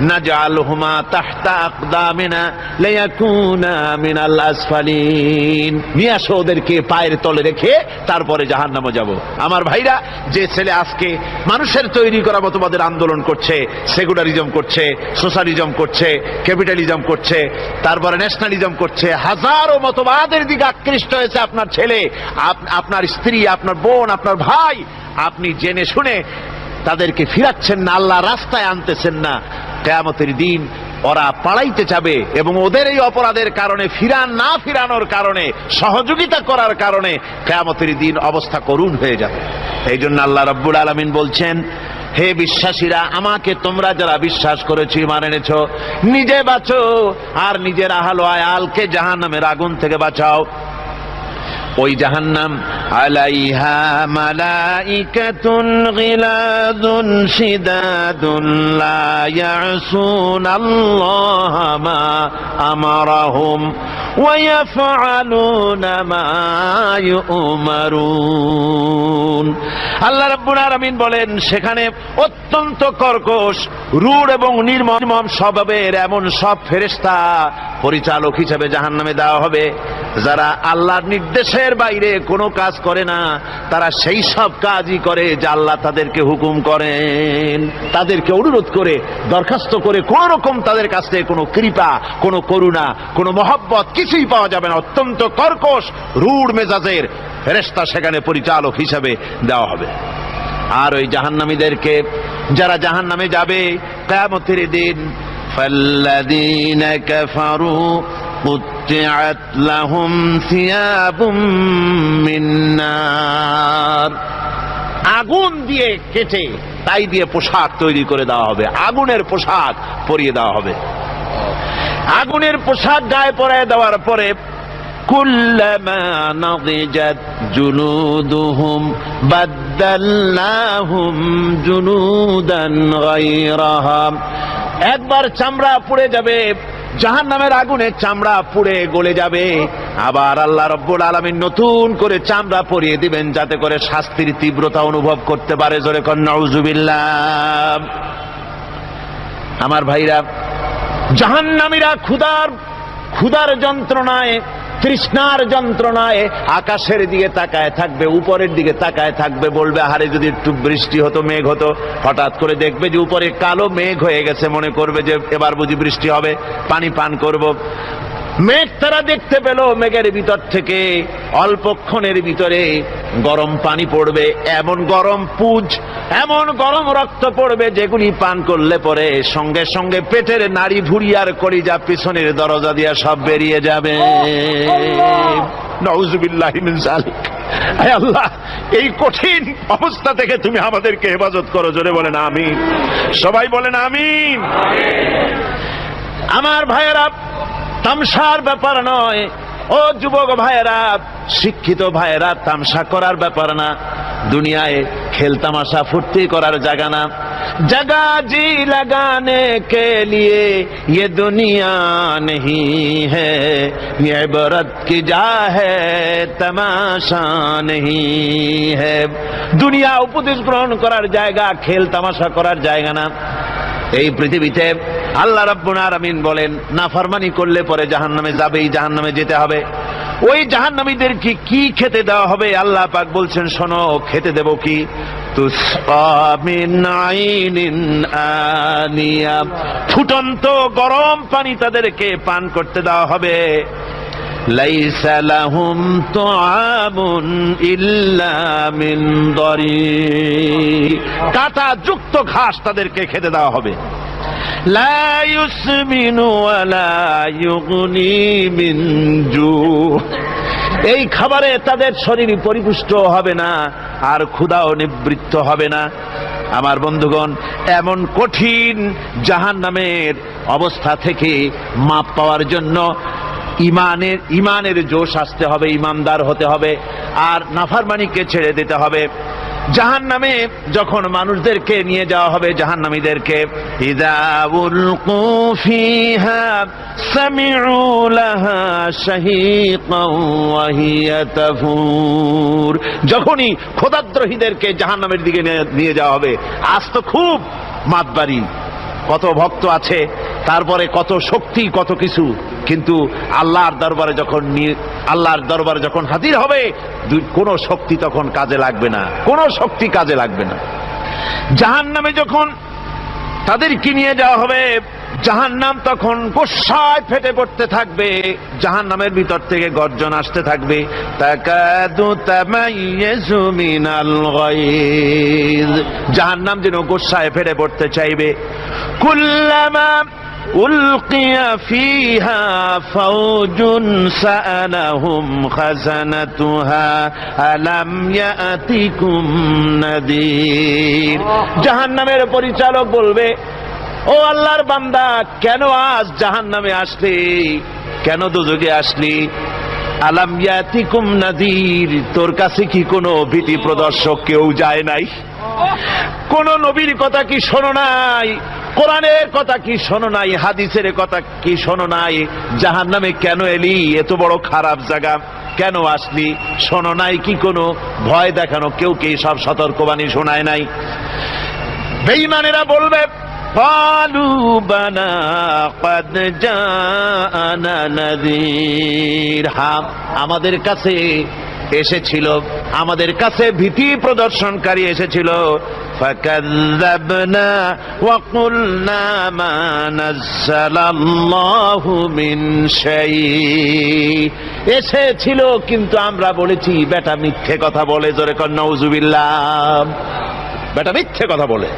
নাজআলহুমা তাহতা আকদামিনা লিয়াকুনা মিনাল আসফালিন। নিয়ে আসো ওদেরকে পায়ের তলে রেখে তারপরে জাহান্নামে যাব। আমার ভাইরা, যে ছেলে আজকে মানুষের তৈরি করা মতবাদের আন্দোলন করছে, সেকুলারিজম করছে, সোশ্যালিজম করছে, ক্যাপিটালিজম করছে, তারপরে ন্যাশনালিজম করছে, হাজারো মতবাদের দিকে আকৃষ্ট হয়েছে আপনার ছেলে, আপনার স্ত্রী, আপনার বোন, আপনার ভাই, আপনি জেনে শুনে তাদেরকে ফিরাচ্ছেন না, আল্লাহ রাস্তায় আনতেছেন না। কিয়ামতের দিন ওরা পালাইতে যাবে এবং ওদের এই অপরাধের কারণে, না ফিরানোর কারণে, সহযোগিতা করার কারণে কিয়ামতের দিন অবস্থা করুণ হয়ে যাবে। এই জন্য আল্লাহ রাব্বুল আলামিন বলছেন, হে বিশ্বাসীরা, আমাকে তোমরা যারা বিশ্বাস করেছো, ঈমান এনেছো, নিজে বাঁচো আর নিজের আহল ও আয়ালকে জাহান্নামের আগুন থেকে বাঁচাও। ওই জাহান্নাম আলাইহা মালাইকাতুন গিলাদুন শিদাদুন লা ইয়াসুনাল্লাহা মা আমারাহুম ওয়া ইয়াফআলুনা মা ইউমারুন। আল্লাহ রাব্বুল আলামিন বলেন, সেখানে অত্যন্ত কর্কশ, রূঢ় এবং নির্মম স্বভাবের এমন সব ফেরেশতা পরিচালক হিসেবে জাহান্নামে দেওয়া হবে, যারা আল্লাহর নির্দেশের বাইরে কোনো কাজ করে না। তারা সেই সব কাজই করে যা আল্লাহ তাদেরকে হুকুম করেন। তাদেরকে অনুরোধ করে, দরখাস্ত করে কোন রকম তাদের কাছ থেকে কোনো কৃপা, কোনো করুণা, কোনো মহব্বত কিছুই পাওয়া যাবে না। অত্যন্ত কর্কশ, রূঢ় মেজাজের ফেরেশতা সেখানে পরিচালক হিসাবে দেওয়া হবে। আর ওই জাহান্নামীদেরকে, যারা জাহান্নামে যাবে কিয়ামতের দিন, ফাল্লাযীনা কাফারু قطعت لهم ثياب من نار। আগুন দিয়ে কেটে তাই দিয়ে পোশাক তৈরি করে দেওয়া হবে, আগুনের পোশাক পরিয়ে দেওয়া হবে। আগুনের পোশাক গায়ে পরায় দেওয়ার পরে কুল্লামা নাদিজাত জুলুদুহুম বাদদালনাহুম জুলুদান গায়রাহা। একবার চামড়া পুড়ে যাবে, জাহান্নামের আগুনে চামড়া পুড়ে গলে যাবে, আবার আল্লাহ রাব্বুল আলামিন নতুন করে চামড়া পরিয়ে দিবেন, যাতে করে শাস্তির তীব্রতা অনুভব করতে পারে। জোরে কর নাউযুবিল্লাহ। আমার ভাইরা, জাহান্নামীরা ক্ষুধার যন্ত্রণায়, তৃষ্ণার যন্ত্রণায় আকাশের দিকে তাকায় থাকবে, উপরের দিকে তাকায় থাকবে, বলবে, আরে যদি একটু বৃষ্টি হতো, মেঘ হতো। হঠাৎ করে দেখবে যে উপরে কালো মেঘ হয়ে গেছে, মনে করবে যে এবার বুঝি বৃষ্টি হবে, পানি পান করব। মেঘ তারা দেখতে পেল, মেঘের ভিতর থেকে অল্পক্ষণের ভিতরে গরম পানি পড়বে, এমন গরম পুঁজ, এমন গরম রক্ত পড়বে, যেগুলি পান করলে পরে সঙ্গে সঙ্গে পেটের নাড়ি, ভুঁড়ি আর কলিজা পিছনের দরজা দিয়ে সব বেরিয়ে যাবে। নাউযুবিল্লাহি মিন যালিক। হে আল্লাহ, এই কঠিন অবস্থা থেকে তুমি আমাদেরকে হেফাজত করো। জোরে বলেন আমিন। সবাই বলেন আমিন। আমার ভাইয়েরা, তামসার ব্যাপার নয়। ও যুবক ভাইয়েরা, শিক্ষিত ভাইয়েরা, তামসা করার ব্যাপার না। দুনিয়ায় খেল তামাশা ফুর্তি করার জায়গা না। जगह जी लगाने के लिए ये दुनिया नहीं है, ये इबरत की जा है तमाशा नहीं है। दुनिया उपदेश ग्रहण करार जाएगा, खेल तमाशा करार जाएगा ना। এই পৃথিবীতে আল্লাহ রাব্বুল আলামিন বলেন, নাফরমানি করলে পরে জাহান্নামে যাবেই, জাহান্নামে যেতে হবে। ওই জাহান্নামীদেরকে কি খেতে দেওয়া হবে? আল্লাহ পাক বলছেন, শোনো, খেতে দেব কি? তুসকা মিন আইনিন আনিয়া, ফুটন্ত গরম পানি তাদেরকে পান করতে দেওয়া হবে। লাইসা লাহুম তুআমুন ইল্লা মিন দারি, কাঁটা যুক্ত ঘাস তাদেরকে খেতে দেওয়া হবে। লা ইউসমিনু ওয়া লা ইউগনি মিন জু, এই খাবারে তাদের শরীর পরিপুষ্ট হবে না, আর ক্ষুধাও নিবৃত্ত হবে না। আমার বন্ধুগণ, এমন কঠিন জাহান্নামের অবস্থা থেকে মাপ পাওয়ার জন্য ইমানের জোশ আসতে হবে, ইমানদার হতে হবে, আর নাফরমানিকে ছেড়ে দিতে হবে। জাহান্নামে যখন মানুষদেরকে নিয়ে যাওয়া হবে, জাহান্নামীদেরকে, ইযা উলকু ফিহা সামিউ লাহা শাহীকান ওয়া হিয়া তাফুর, যখনই খোদাদ্রোহীদেরকে জাহান্নামের দিকে নিয়ে যাওয়া হবে, আজ তো খুব মাতবাড়ি, কত ভক্ত আছে, তারপরে কত শক্তি, কত কিছু, কিন্তু আল্লাহর দরবারে যখন হাজির হবে, কোন শক্তি তখন কাজে লাগবে না, কোন শক্তি কাজে লাগবে না। জাহান্নামে যখন তাদেরকে নিয়ে যাওয়া হবে, জাহান্নাম তখন গোসায় ফেটে পড়তে থাকবে, জাহান্নামের ভিতর থেকে গর্জন আসতে থাকবে, তাকাদু তামাইয়াজু মিনাল গায়জ, জাহান্নাম যেন গোসায় ফেটে পড়তে চাইবে। কুল্লামা উলকিয়া ফিহা ফাওজুন সাআলাহুম খাজানাতুহা আলাম ইয়াতিকুম নাদির, জাহান্নামের পরিচালক বলবে, ও আল্লাহর বান্দা, কেন আজ জাহান্নামে আসলি, কেন দোজখে আসলি? আলাম ইয়াতিকুম নাদির, তোর কাছে কি কোনো ভীতি প্রদর্শক কেউ যায় নাই? কোন নবীর কথা কি শোনো নাই? কোরআনের কথা কি শোনো নাই? হাদিসের কথা কি শোনো নাই? জাহান্নামে কেন এলি? এত বড় খারাপ জায়গা কেন আসলি? শোনো নাই কি কোনো ভয় দেখানো কেউ কি সব সতর্কবাণী শোনায় নাই? বেঈমানেরা বলবে, قالوا بلى قد جاءنا نذير, আমাদের কাছে এসেছিল, আমাদের কাছে ভীতি প্রদর্শনকারী এসেছিল। ফাকাযযাবনা ওয়া কুলনা মা নাযালাল্লাহু মিন শাই, এসেছিল কিন্তু আমরা বলেছি বেটা মিথ্যে কথা বলে, জোরে কর নাউযুবিল্লাহ, বেটা মিথ্যে কথা বলে।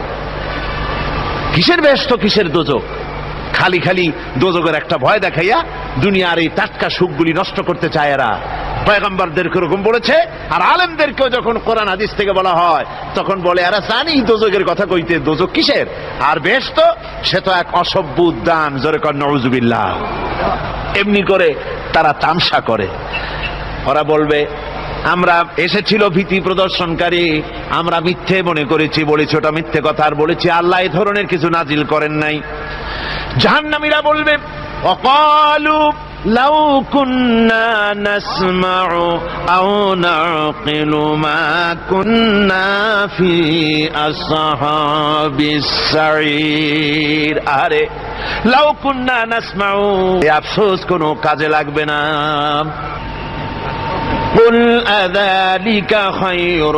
কিসের বেহেশত, কিসের দোজখ? খালি খালি দোজখের একটা ভয় দেখাইয়া দুনিয়ার এই টাটকা সুখগুলি নষ্ট করতে চায় এরা। পয়গম্বরদেরকে এরকম বলেছে, আর আলেমদেরকেও যখন কোরআন হাদিস থেকে বলা হয় তখন বলে, এরা জানি দোজখের কথা কইতে, দোজখ কিসের, আর বেহেশত সে তো এক অসভ্য উদ্যান, জোরে কর নাউযুবিল্লাহ। এমনি করে তারা তামসা করে। ওরা বলবে, আমরা এসেছিল ভীতি প্রদর্শনকারী, আমরা মিথ্যে মনে করেছি, বলেছি ওটা মিথ্যে কথা, আর বলেছি আল্লাহ এই ধরনের কিছু নাজিল করেন নাই। জাহান্নামীরা বলবে, ওয়াকালু লাউ কুন্না নাসমাউ আও নাকিলু মা কুন্না ফি আসহাবিস সাঈর, আরে লাউ কুন্না নাসমাউ, এই আফসোস কোনো কাজে লাগবে না। قل أذلك خير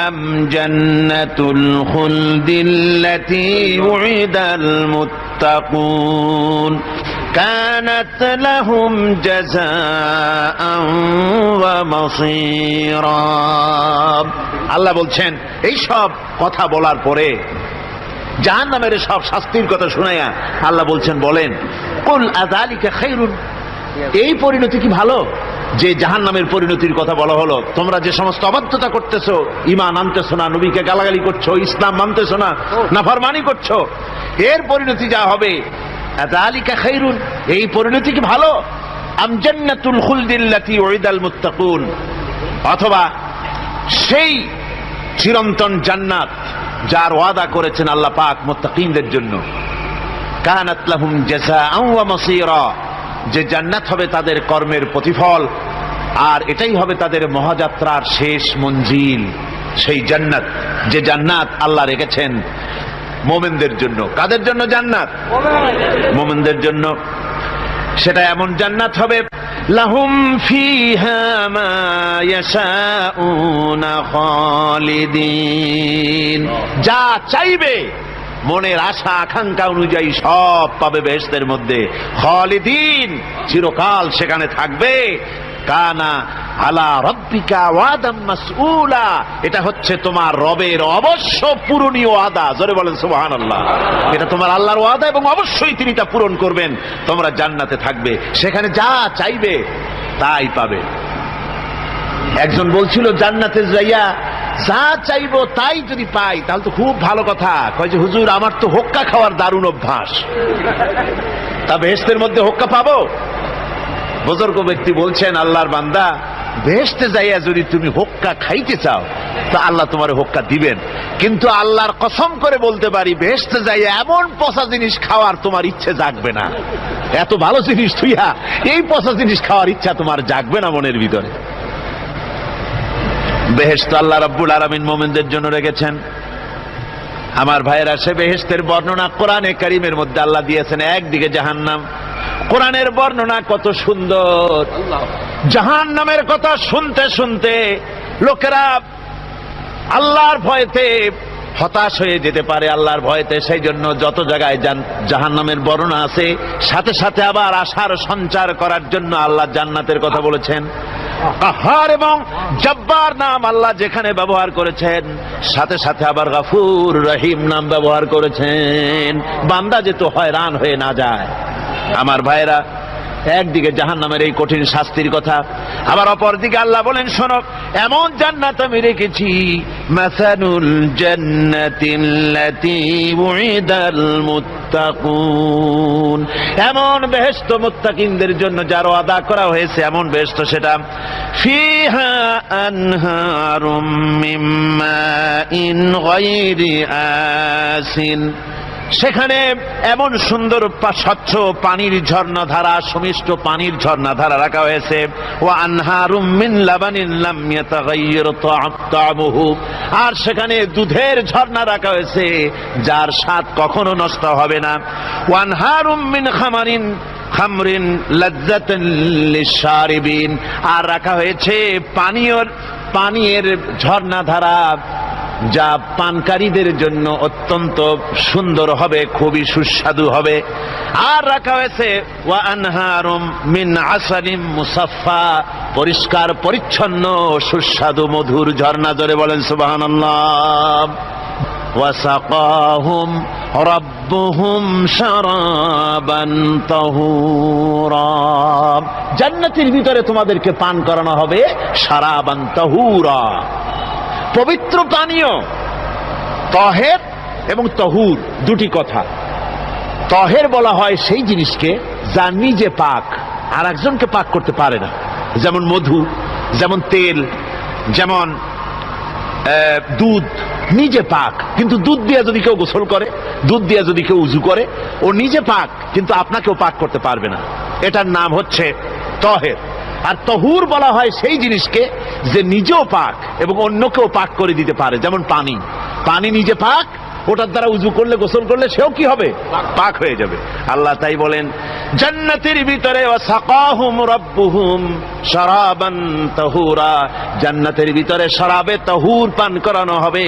أم جنة الخلد التي وعد المتقون كانت لهم جزاء ومصيرا, আল্লাহ বলছেন এই সব কথা বলার পরে, জাহান্নামের সব শাস্তির কথা শুনাইয়া আল্লাহ বলছেন, বলেন, কুল আযালিকা খায়রুন, এই পরিণতি কি ভালো যে জাহান্নামের পরিণতির কথা বলা হলো? তোমরা যে সমস্ত অবাধ্যতা করতেছো, ঈমান আনতেছো না, নবীকে গালাগালি করছো, ইসলাম মানতেছো না, নাফরমানি করছো, এর পরিণতি যা হবে, আযালিকা খায়রুন, এই পরিণতি কি ভালো? আম জান্নাতুল খুলদিল্লাতী উইদাল মুত্তাকুন, অথবা সেই চিরন্তন জান্নাত যার ওয়াদা করেছেন আল্লাহ পাক মুত্তাকিনদের জন্য, কানাত লাহুম জাযাআন ওয়া মাসীরা, যে জান্নাত হবে তাদের কর্মের প্রতিফল, আর এটাই হবে তাদের মহাযাত্রার শেষ মঞ্জিল। সেই জান্নাত, যে জান্নাত আল্লাহ রেখেছেন মুমিনদের জন্য। কাদের জন্য জান্নাত? মুমিনদের জন্য। সেটা এমন জান্নাত হবে, লাহুম ফিহা মা ইয়াশাউনা খালিদিন, যা চাইবে মনের আশা আকাঙ্ক্ষা অনুযায়ী সব পাবে বেহেশতের মধ্যে। খালিদিন, চিরকাল সেখানে থাকবে। কানা আলা রাব্বিকা ওয়াদাম মাসউলা, এটা হচ্ছে তোমার রবের অবশ্য পূরণীয় ওয়াদা, জোরে বলেন সুবহানাল্লাহ। এটা তোমার আল্লাহর ওয়াদা এবং অবশ্যই তিনি তা পূরণ করবেন। তোমরা জান্নাতে থাকবে, সেখানে যা চাইবে তাই পাবে। একজন বলছিল, জান্নাতে যাইয়া যা চাইবো তাই যদি পাই তাহলে তো খুব ভালো কথা। কয় যে হুজুর, আমার তো হোক্কা খাওয়ার দারুণ অভ্যাস, তা বেহেশতের মধ্যে হোক্কা পাবো? বুজুর্গ ব্যক্তি বলছেন, আল্লাহর বান্দা, বেহেশতে যাইয়া যদি তুমি হোক্কা খাইতে চাও তো আল্লাহ তোমার হোক্কা দিবেন, কিন্তু আল্লাহর কসম করে বলতে পারি বেহেশতে যাইয়া এমন পচা জিনিস খাওয়ার তোমার ইচ্ছে জাগবে না। এত ভালো জিনিস তুইয়া এই পচা জিনিস খাওয়ার ইচ্ছা তোমার জাগবে না মনের ভিতরে। বেহেশত আল্লাহ রাব্বুল আলামিন মুমিনদের জন্য রেখেছেন। আমার ভাইয়েরা, সে বেহেশতের বর্ণনা কোরআনে কারীমের মধ্যে আল্লাহ দিয়েছেন। একদিকে জাহান্নাম, কোরআনের বর্ণনা কত সুন্দর। জাহান্নামের কথা শুনতে শুনতে লোকেরা আল্লাহর ভয়তে হতাশ হয়ে যেতে পারে, আল্লাহর ভয়তে। সেই জন্য যত জায়গায় জাহান্নামের বর্ণনা আছে সাথে সাথে আবার আশার সঞ্চার করার জন্য আল্লাহ জান্নাতের কথা বলেছেন। কাহার এবং জব্বার নাম আল্লাহ যেখানে ব্যবহার করেছেন সাথে সাথে আবার গফুর রহিম নাম ব্যবহার করেছেন, বান্দা যেন হয়রান হয়ে না যায়। আমার ভাইরা, একদিকে জাহান্নামের এই কঠিন শাস্তির কথা, আবার অপরদিকে আল্লাহ বলেন শোনো, এমন জান্নাত আমি রেখেছি, মাসানুল জান্নাতিল্লাতী উইদাল মুত্তাকুন, এমন বেহেশত মুত্তাকিনদের জন্য যার ওয়াদা করা হয়েছে এমন বেহেশত, সেটা ফিহা আনহারুম মিন মাইন গায়রি আসিন, সেখানে এমন সুন্দর স্বচ্ছ পানির ঝর্ণাধারা, সুমিষ্ট পানির ঝর্ণাধারা রাখা হয়েছে। ওয়া আনহারুম মিন লাবানিন লাম ইয়াতাগায়্যার তা'আমুহু, আর সেখানে দুধের ঝর্ণা রাখা হয়েছে যার স্বাদ কখনো নষ্ট হবে না। ওয়া আনহারুম মিন খামরিন লাযযাতান লিশ-শারিবিন, আর রাখা হয়েছে পানীয়ের ঝর্ণাধারা যা পানকারীদের জন্য অত্যন্ত সুন্দর হবে, খুবই সুস্বাদু হবে। আর রাখা হয়েছে ওয়া আনহারুম মিন আসালিম মুসাফফা, পরিষ্কার পরিচ্ছন্ন সুস্বাদু মধুর ঝর্ণা। জোরে বলেন সুবহানাল্লাহ। ওয়াসাকাহুম রাব্বুহুম শারাবান তাহুরা, জান্নাতের ভিতরে তোমাদেরকে পান করানো হবে শারাবান তাহুরা, পবিত্র পানীয়। তহের এবং তহুর দুটি কথা। তহের বলা হয় সেই জিনিসকে যা নিজে পাক আর একজনকে পাক করতে পারে না, যেমন মধু, যেমন তেল, যেমন দুধ নিজে পাক, কিন্তু দুধ দিয়ে যদি কেউ গোসল করে, দুধ দিয়ে যদি কেউ উযু করে, ও নিজে পাক কিন্তু আপনাকেও পাক করতে পারবে না। এটার নাম হচ্ছে তহের। আর তহুর বলা হয় সেই জিনিসকে যে নিজেও পাক এবং অন্যকেও পাক করে দিতে পারে, যেমন পানি। পানি নিজে পাক, ওটার দ্বারা উযু করলে, গোসল করলে সেও কি হবে? পাক হয়ে যাবে। আল্লাহ তাই বলেন জান্নাতের ভিতরে ওয়াসাকাহুম রাব্বুহুম শারাবান তাহুরা, জান্নাতের ভিতরে শরাবে তাহুর পান করানো হবে।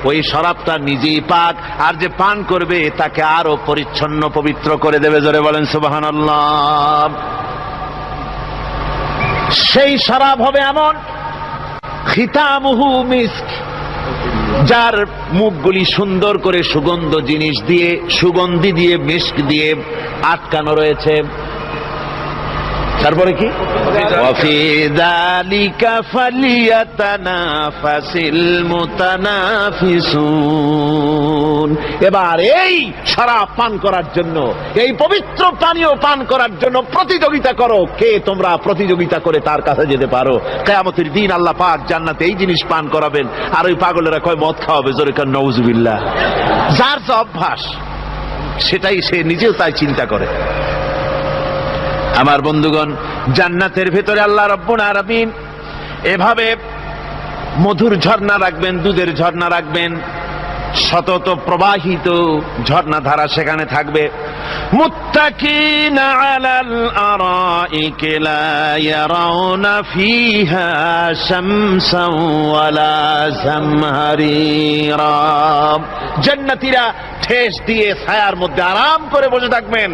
ওই শরাবটা নিজেই পাক, আর যে পান করবে তাকে আরো পরিচ্ছন্ন পবিত্র করে দেবে। জোরে বলেন সুবহানাল্লাহ। সেই শরাব হবে এমন, খিতামুহু মিস্ক, যার মুখগুলি সুন্দর করে সুগন্ধ জিনিস দিয়ে, সুগন্ধি দিয়ে, মিস্ক দিয়ে আটকানো রয়েছে। তারপরে কি? ওয়াফি যালিকা ফালিয়াতানাফাসিল মুতানাফিসুন, এবার এই শরাব পান করার জন্য, এই পবিত্র পানীয় পান করার জন্য প্রতিযোগিতা করো। কে তোমরা প্রতিযোগিতা করে তার কাছে যেতে পারো? কিয়ামতের দিন আল্লাহ পাক জান্নাতে এই জিনিস পান করাবেন, আর ওই পাগলেরা কয় মদ খাওয়াবে। জোরে কান নাউযুবিল্লাহ। যার যা অভ্যাস সেটাই সে নিজেও তাই চিন্তা করে। আমার বন্ধুগণ, জান্নাতের ভেতরে আল্লাহ রাব্বুল আলামিন এভাবে মধুর ঝর্ণা রাখবেন, দুধের ঝর্ণা রাখবেন, সতত প্রবাহিত ঝর্ণাধারা সেখানে থাকবে। মুত্তাকিনা আলাল আরাইকি লা ইয়ারাউনা ফিহা শামসান ওয়ালা জামহারিরা, জান্নাতীরা ঠেস দিয়ে ছায়ার মধ্যে আরাম করে বসে থাকবেন,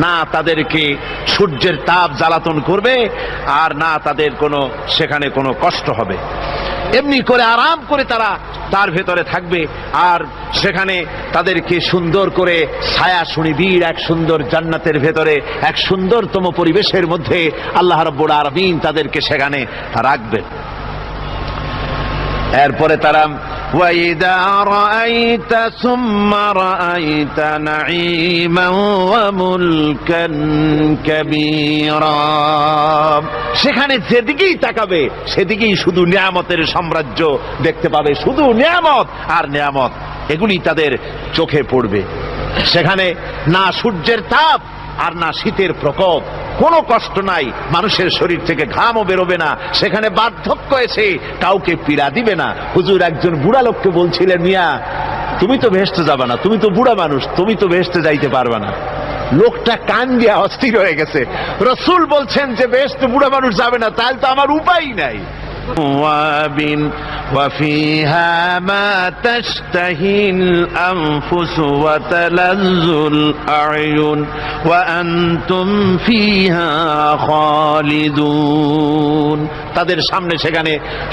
না তাদেরকে সূর্যের তাপ জ্বালাতন করবে আর না তাদের সেখানে কোনো কষ্ট হবে। এমনি করে আরাম করে তারা তার ভেতরে থাকবে, আর সেখানে তাদেরকে সুন্দর করে ছায়া সুনিবিড় এক সুন্দর জান্নাতের ভেতরে এক সুন্দরতম পরিবেশের মধ্যে আল্লাহ রাব্বুল আলামিন তাদেরকে সেখানে রাখবেন। এরপরে তারা وإذا رأيت ثم رأيت نعيما وملكا كبيرا। সেখানে যেদিকেই তাকাবে সেদিকেই শুধু নিয়ামতের সাম্রাজ্য দেখতে পাবে, শুধু নিয়ামত আর নিয়ামত, এগুলি তাদের চোখে পড়বে। সেখানে না সূর্যের তাপ আর না শীতের প্রকোপ, কোনো কষ্ট নাই, মানুষের শরীর থেকে ঘামও বেরোবে না, সেখানে বার্ধক্য এসে কাউকে পীড়া দিবে না। হুজুর একজন বুড়া লোককে বলছিলেন, মিয়া তুমি তো বেহেশতে যাবে না, তুমি তো বুড়া মানুষ, তুমি তো বেহেশতে যাইতে পারবে না। লোকটা কান দিয়া অস্থির হয়ে গেছে। রাসূল বলছেন যে বেহেশতে বুড়া মানুষ যাবে না, তাহলে তো আমার উপায় নাই। وفيها ما تشتهي الأنفس وتلذ الأعين وأنتم فيها خالدون। তাদের সামনে সেখানে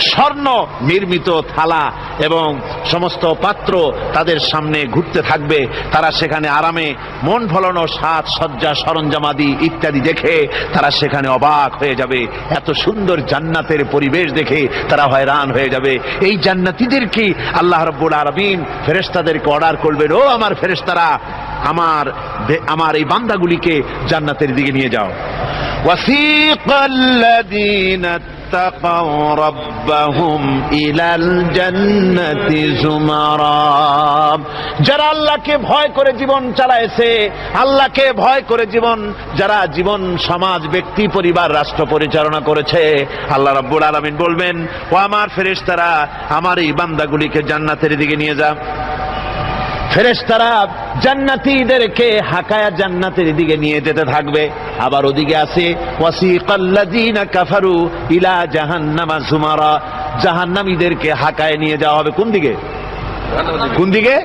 স্বর্ণ নির্মিত থালা এবং সমস্ত পাত্র তাদের সামনে ঘুরতে থাকবে। তারা সেখানে আরামে মন ভোলানো সাজ সজ্জা সরঞ্জামাদি ইত্যাদি দেখে তারা সেখানে অবাক হয়ে যাবে। এত সুন্দর জান্নাতের পরিবেশ দেখে তারা হয়রান হয়ে যাবে। এই জান্নাতীদেরকে আল্লাহ রাব্বুল আলামিন ফেরেশতাদেরকে অর্ডার করবেন, ও আমার ফেরেশতারা, আমার এই বান্দাগুলিকে জান্নাতের দিকে নিয়ে যাও। ওয়াসিকাল্লাযীনা ইত্তাকাউ রাব্বাহুম ইলাল জান্নাতি যুমারা। যারা আল্লাহকে ভয় করে জীবন চালায়েছে, আল্লাহকে ভয় করে যারা জীবন সমাজ ব্যক্তি পরিবার রাষ্ট্র পরিচালনা করেছে, আল্লাহ রাব্বুল আলামিন বলবেন, ও আমার ফেরেশতারা, আমার এই বান্দাগুলিকে জান্নাতের দিকে নিয়ে যা। ফেরেশতারা জান্নাতীদেরকে হাকায়া জান্নাতের দিকে নিয়ে যেতে থাকবে। আবার ওদিকে আছে ওয়াসিকাল্লাযীনা কাফারু ইলা জাহান্নামা যুমারা, জাহান্নামীদেরকে হাকায় নিয়ে যাওয়া হবে কোন দিকে? কোন দিকে?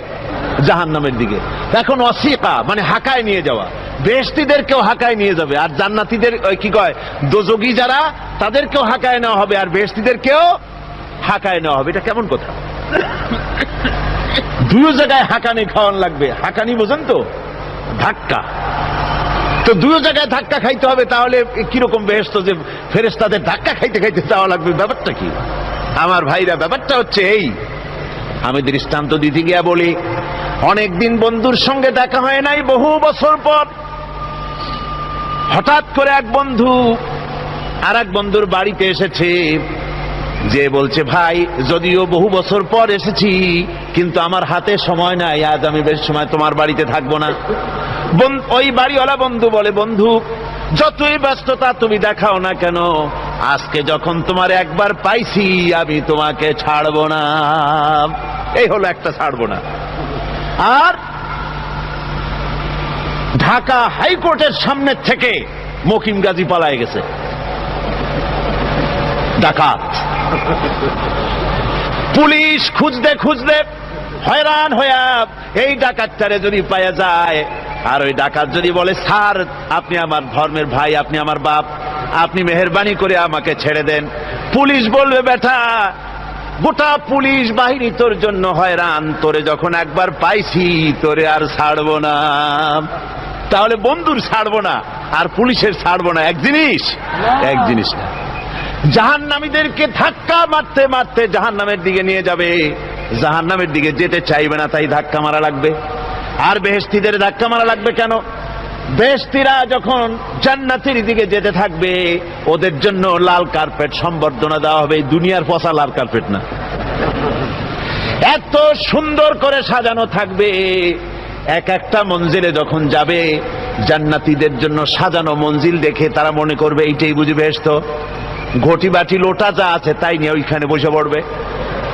জাহান্নামের দিকে। এখন ওয়াসিকা মানে হাকায় নিয়ে যাওয়া, বেহেশতীদেরকেও হাকায় নিয়ে যাবে, আর জান্নাতীদের কি কয় দোজখী যারা তাদেরকেও হাকায় নেওয়া হবে, আর বেহেশতীদেরকেও হাকায় নেওয়া হবে। এটা কেমন কথা? দুই জায়গায় হাঁকানি খাওয়ান লাগবে। হাঁকানি বোঝেন তো? ধাক্কা। তো দুই জায়গায় ধাক্কা খাইতে হবে, তাহলে কিরকম বেহেশত যে ফেরেশতাদের ধাক্কা খাইতে খাইতে যাওয়া লাগবে? ব্যাপারটা কি আমার ভাইরা? ব্যাপারটা হচ্ছে এই, আমি দৃষ্টান্ত দিতে গিয়া বলি, অনেকদিন বন্ধুর সঙ্গে দেখা হয় নাই, বহু বছর পর হঠাৎ করে এক বন্ধু আর এক বন্ধুর বাড়িতে এসেছে, যে বলছে, ভাই যদিও বহু বছর পর এসেছি কিন্তু আমার হাতে সময় নাই, আজ আমি বেশ সময় তোমার বাড়িতে থাকবো না। ওই বাড়িওয়ালা বন্ধু বলে, বন্ধু যতই ব্যস্ততা তুমি দেখাও না কেন, আজকে যখন তোমার একবার পাইছি আমি তোমাকে ছাড়বো না। এই হলো একটা ছাড়বো না। আর ঢাকা হাইকোর্টের সামনে থেকে মকিম গাজী পালায় গেছে, ডাকাত। পুলিশ খুঁজতে খুঁজতে হয়রান হইয়া এই ডাকাতটারে যদি পাওয়া যায়, আর ওই ডাকাত যদি বলে, স্যার আপনি আমার ধর্মের ভাই, আপনি আমার বাপ, আপনি মেহেরবানি করে আমাকে ছেড়ে দেন, পুলিশ বলবে, বেটা গোটা পুলিশ বাহিনী তোর জন্য হয়রান, তোরে যখন একবার পাইছি তোরে আর ছাড়বো না। তাহলে বন্ধুর ছাড়বো না আর পুলিশের ছাড়বো না এক জিনিস? এক জিনিস না। জাহান্নামীদেরকে ধাক্কা মারতে মারতে জাহান্নামের দিকে নিয়ে যাবে, জাহান্নামের দিকে যেতে চাইবে না, তাই ধাক্কা মারা লাগবে। আর বেহেশতীদের ধাক্কা মারা লাগবে কেন? বেহেশতীরা যখন জান্নাতের দিকে যেতে থাকবে, ওদের জন্য লাল কার্পেট সম্বর্ধনা দেওয়া হবে। দুনিয়ার পচা লাল কার্পেট না, এত সুন্দর করে সাজানো থাকবে। এক একটা মঞ্জিলে যখন যাবে, জান্নাতীদের জন্য সাজানো মঞ্জিল দেখে তারা মনে করবে এইটাই বুঝি বেহেশত। ঘটি বাটি লোটা যা আছে তাই নিয়ে ওইখানে বসে পড়বে।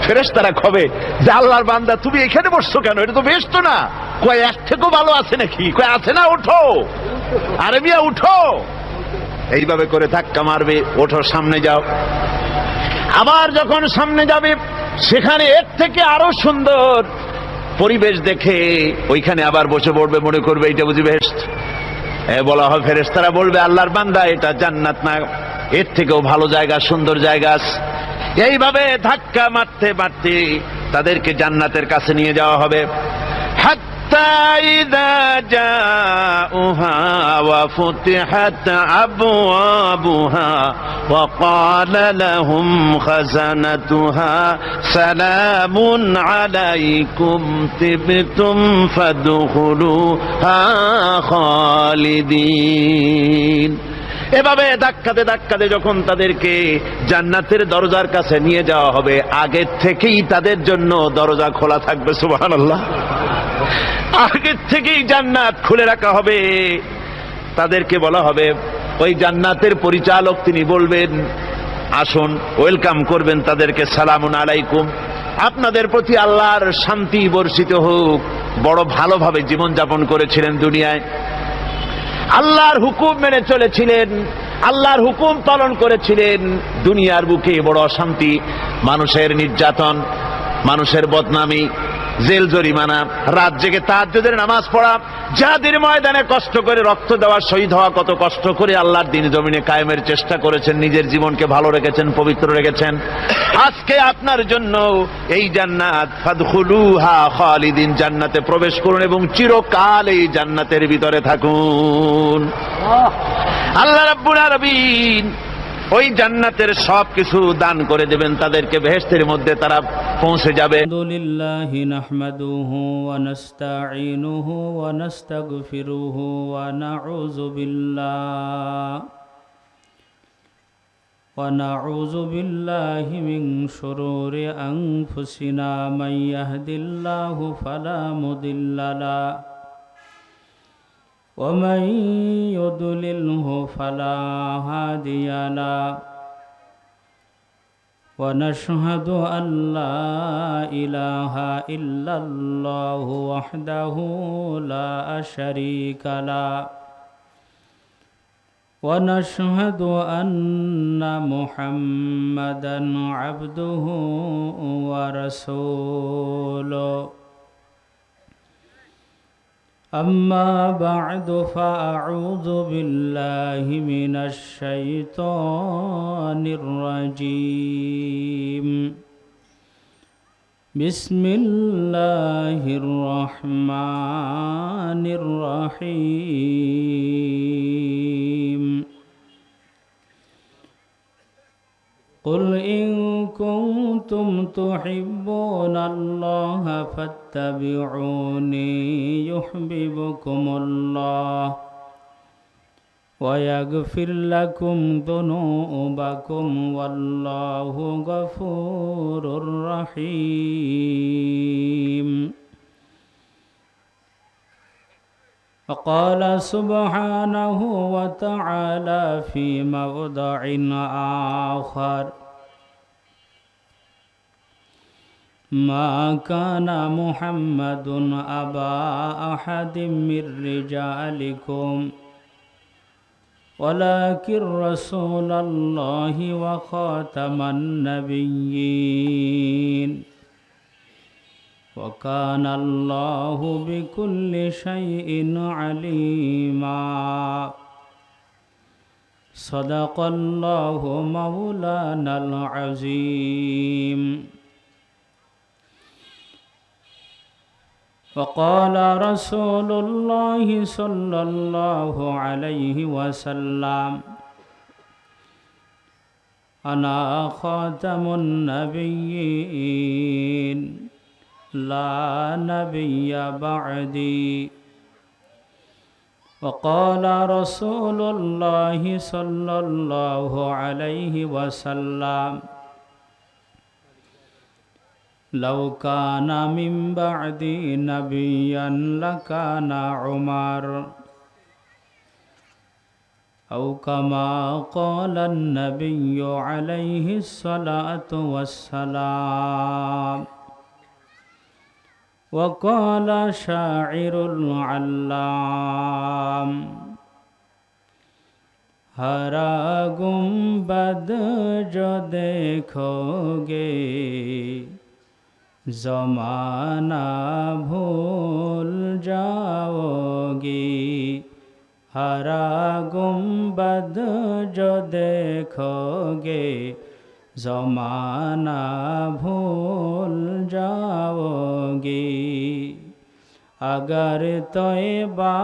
ফেরেশতারা কবে যে, আল্লাহর বান্দা তুমি এখানে বসছো কেন? এটা তো বেহেশত না। কয় এর থেকেও ভালো আছে নাকি? কয় আছে না, ওঠো। আরে মিয়া উঠো। এইভাবে করে ধাক্কা মারবে, ওঠো সামনে যাও। আবার যখন সামনে যাবে, সেখানে এর থেকে আরো সুন্দর পরিবেশ দেখে ওইখানে আবার বসে পড়বে, মনে করবে এইটা বুঝি বেহেশত। বলা হয়, ফেরেশতারা বলবে, আল্লাহর বান্দা এটা জান্নাত না, এর থেকেও ভালো জায়গা, সুন্দর জায়গা আছে। এইভাবে ধাক্কা মারতে মারতে তাদেরকে জান্নাতের কাছে নিয়ে যাওয়া হবে। হাত্তা حتى إذا جاءوها وفتحت أبوابها وقال لهم خزنتها سلام عليكم طبتم فادخلوها خالدين। এভাবে ধাক্কাতে ধাক্কাতে যখন তাদেরকে জান্নাতের দরজার কাছে নিয়ে যাওয়া হবে, আগের থেকেই তাদের জন্য দরজা খোলা থাকবে। সুবহানাল্লাহ। আগের থেকেই জান্নাত খুলে রাখা হবে। তাদেরকে বলা হবে, ওই জান্নাতের পরিচালক তিনি বলবেন, আসুন, ওয়েলকাম করবেন তাদেরকে, সালামুন আলাইকুম, আপনাদের প্রতি আল্লাহর শান্তি বর্ষিত হোক। বড় ভালোভাবে জীবন যাপন করেছিলেন দুনিয়ায়, আল্লাহর হুকুম মেনে চলেছিলেন, আল্লাহর হুকুম পালন করেছিলেন। দুনিয়ার বুকে বড় অশান্তি, মানুষের নির্যাতন, মানুষের বদনামি, জেল জরিমানা, রাত জেগে তাহাজ্জুদের নামাজ পড়া, জিহাদের ময়দানে কষ্ট করে রক্ত দেওয়া, শহীদ হওয়া, কত কষ্ট করে আল্লাহর দ্বীন জমিনে কায়েমের চেষ্টা করেছেন, নিজের জীবনকে ভালো রেখেছেন, পবিত্র রেখেছেন। আজকে আপনার জন্য এই জান্নাত, ফাদখুলুহা খালিদিন, জান্নাতে প্রবেশ করুন এবং চিরকাল এই জান্নাতের ভিতরে থাকুন। আল্লাহ রাব্বুল আলামিন ওই জান্নাতের সবকিছু দান করে দেবেন তাদেরকে, বেহেশতের মধ্যে তারা পৌঁছে যাবে। আলহামদুলিল্লাহি নাহমাদুহু ওয়া নাস্তাঈনুহু ওয়া নাস্তাগফিরুহু ওয়া নাউযু বিল্লাহি মিন শুরুরি আনফুসিনা মান ইয়াহদিল্লাহু ফালা মুদিল্লা লাহু ওয়া মান ইউদ্লিলহু ফালা হাদিয়া লাহু ونشهد أن لا إله إلا الله وحده لا شريك له ونشهد أن محمدا عبده ورسوله أما بعد فأعوذ بالله من الشيطان الرجيم بسم الله الرحمن الرحيم قل إن كنتم تحبون الله فاتبعوني يحببكم الله ويغفر لكم ذنوبكم والله غفور رحيم وقال سبحانه وتعالى في موضع آخر ما كان محمد أبا أحد من رجالكم ولكن رسول الله وخاتم النبيين وكان الله بكل شيء عليما صدق الله مولانا العظيم وقال رسول الله صلى الله عليه وسلم أنا خاتم النبيين لا نبي بعدي وقال رسول الله صلى الله عليه وسلم لو كان من بعدي نبيا لكان عمر أو كما قال النبي عليه الصلاة والسلام وقال شاعر العلام हरा गुंबद जो देखोगे ज़माना भूल जाओगी हरा गुंबद जो देखोगे ज़माना भूल जाओगी अगर तौबा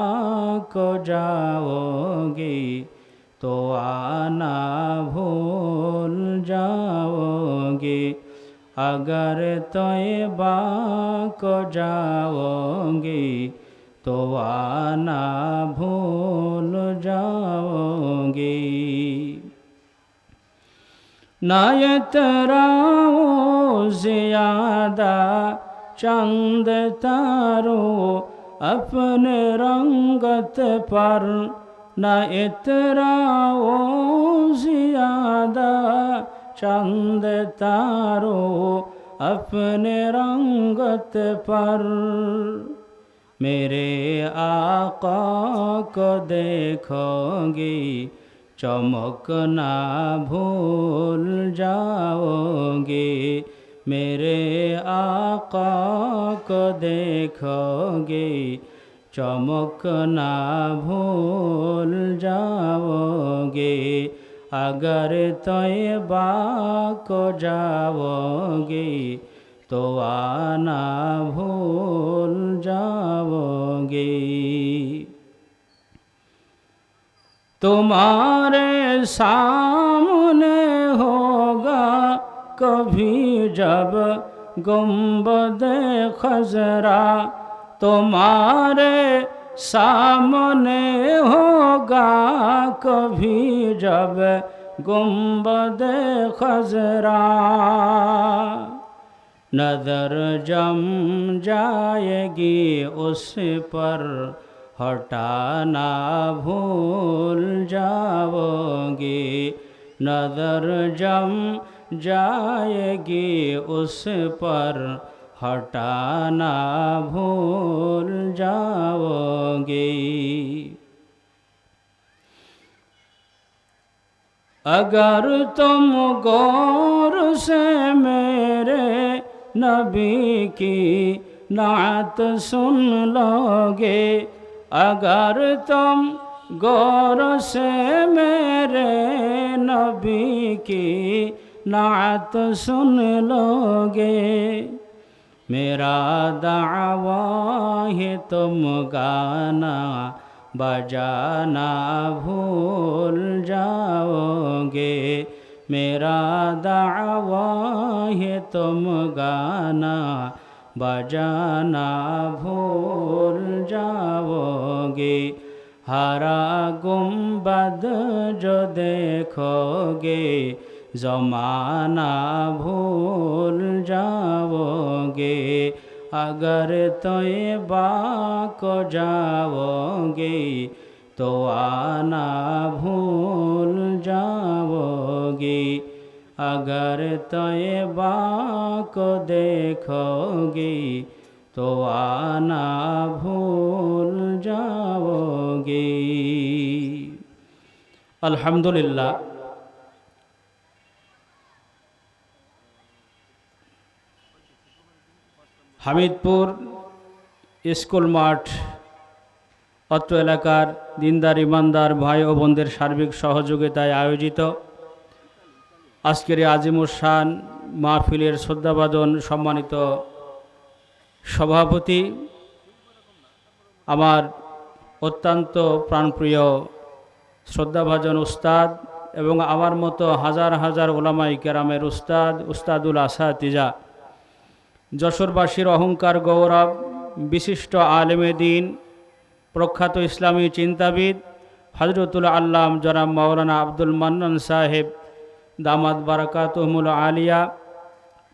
को जाओगे तो आना भूल जाओगे, अगर तौबा को जाओगे तो आना भूल जाओगे। ना इतराओ ज़्यादा चंद तारो अपने रंगत पर, न इतराओ ज़्यादा चंद तारो अपने रंगत पर। मेरे आका को देखोगे चमक ना भूल जाओगे, मेरे आका को देखोगे चमक ना भूल जाओगे, अगर तौबा को जाओगे तो आना भूल जाओगे। तुम्हारे सामने होगा कभी जब गुंबद खजरा, तुम्हारे सामने होगा कभी जब गुंबद खजरा। नजर जम जाएगी उस पर हटाना भूल जाओगे, नजर जम जाएगी उस पर हटाना भूल जाओगे। अगर तुम गौर से मेरे नबी की नात सुन लोगे, अगर तुम गौर से मेरे नबी की नात सुन लोगे, मेरा दावा है तुम गाना बजाना भूल जाओगे, मेरा दावा है तुम गाना बजाना भूल जाओगे। हरा गुंबद जो देखोगे ज़माना भूल जाओगे, अगर तौबा को जाओगे तो आना भूल जाओगे, अगर तौबा को देखोगे तो आना भूल जाओगे। अल्हम्दुलिल्लाह, হামিদপুর স্কুল মাঠ অত্র এলাকার দিনদার ইমানদার ভাই ও বোনদের সার্বিক সহযোগিতায় আয়োজিত আজকের এই আজিমুস শান মাহফিলের শ্রদ্ধাভাজন সম্মানিত সভাপতি, আমার অত্যন্ত প্রাণপ্রিয় শ্রদ্ধাভাজন উস্তাদ এবং আমার মতো হাজার হাজার ওলামায়ে কেরামের উস্তাদুল আসাতিজা, যশোরবাসীর অহংকার গৌরব, বিশিষ্ট আলেমে দ্বীন, প্রখ্যাত ইসলামী চিন্তাবিদ হযরতুল আল্লাম জনাব মাওলানা আব্দুল মান্নান সাহেব দামাত বারাকাতুহুমুল আলিয়া,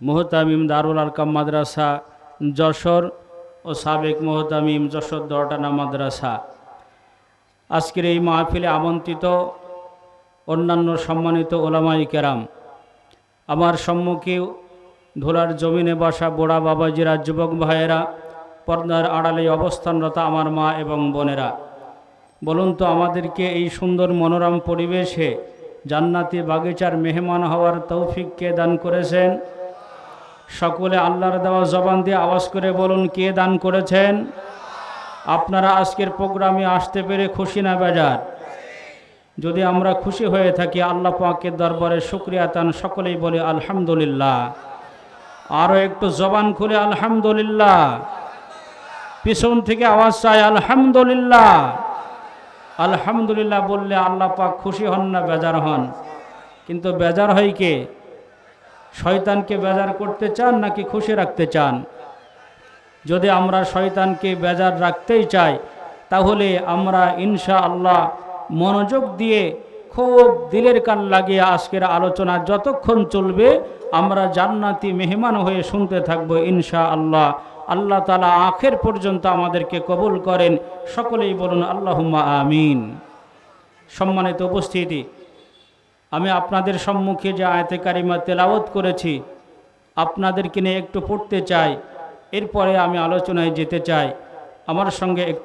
মুহতামিম দারুল আরকাম মাদ্রাসা যশোর ও সাবেক মুহতামিম যশোর দরটানা মাদ্রাসা, আজকের এই মাহফিলে আমন্ত্রিত অন্যান্য সম্মানিত ওলামায়ে কেরাম, আমার সম্মুখে ধুলার জমিনে বসা বুড়া বাবাজিরা, যুবক ভাইয়েরা, পর্দার আড়ালে অবস্থানরত আমার মা এবং বোনেরা, বলুন তো আমাদেরকে এই সুন্দর মনোরম পরিবেশে জান্নাতি বাগিচার মেহমান হওয়ার তৌফিক কে দান করেছেন? সকলে আল্লাহর দেওয়া জবান দিয়ে আওয়াজ করে বলুন, কে দান করেছেন? আপনারা আজকের প্রোগ্রামে আসতে পেরে খুশি না বেজার? যদি আমরা খুশি হয়ে থাকি আল্লাহ পাকের দরবারে শুকরিয়া তান সকলেই বলে আলহামদুলিল্লাহ। আরও একটু জবান খুলে আলহামদুলিল্লাহ। পিছন থেকে আওয়াজ চায় আলহামদুলিল্লাহ। আলহামদুলিল্লাহ বললে আল্লাহ পাক খুশি হন না বেজার হন? কিন্তু বেজার হয় কে? শয়তানকে বেজার করতে চান নাকি খুশি রাখতে চান? যদি আমরা শয়তানকে বেজার রাখতেই চাই তাহলে আমরা ইনশাআল্লাহ মনোযোগ দিয়ে খুব দিলের কান লাগিয়ে আজকের আলোচনা যতক্ষণ চলবে আমরা জান্নাতি মেহমান হয়ে শুনতে থাকবো ইনশাআল্লাহ। আল্লাহ তাআলা আখের পর্যন্ত আমাদেরকে কবুল করেন। সকলেই বলুন আল্লাহুম্মা আমিন। সম্মানিত উপস্থিতি, আমি আপনাদের সম্মুখে যে আয়াতে কারিমা তেলাওয়াত করেছি আপনাদেরকে নিয়ে একটু পড়তে চাই, এরপরে আমি আলোচনায় যেতে চাই। আমার সঙ্গে একটু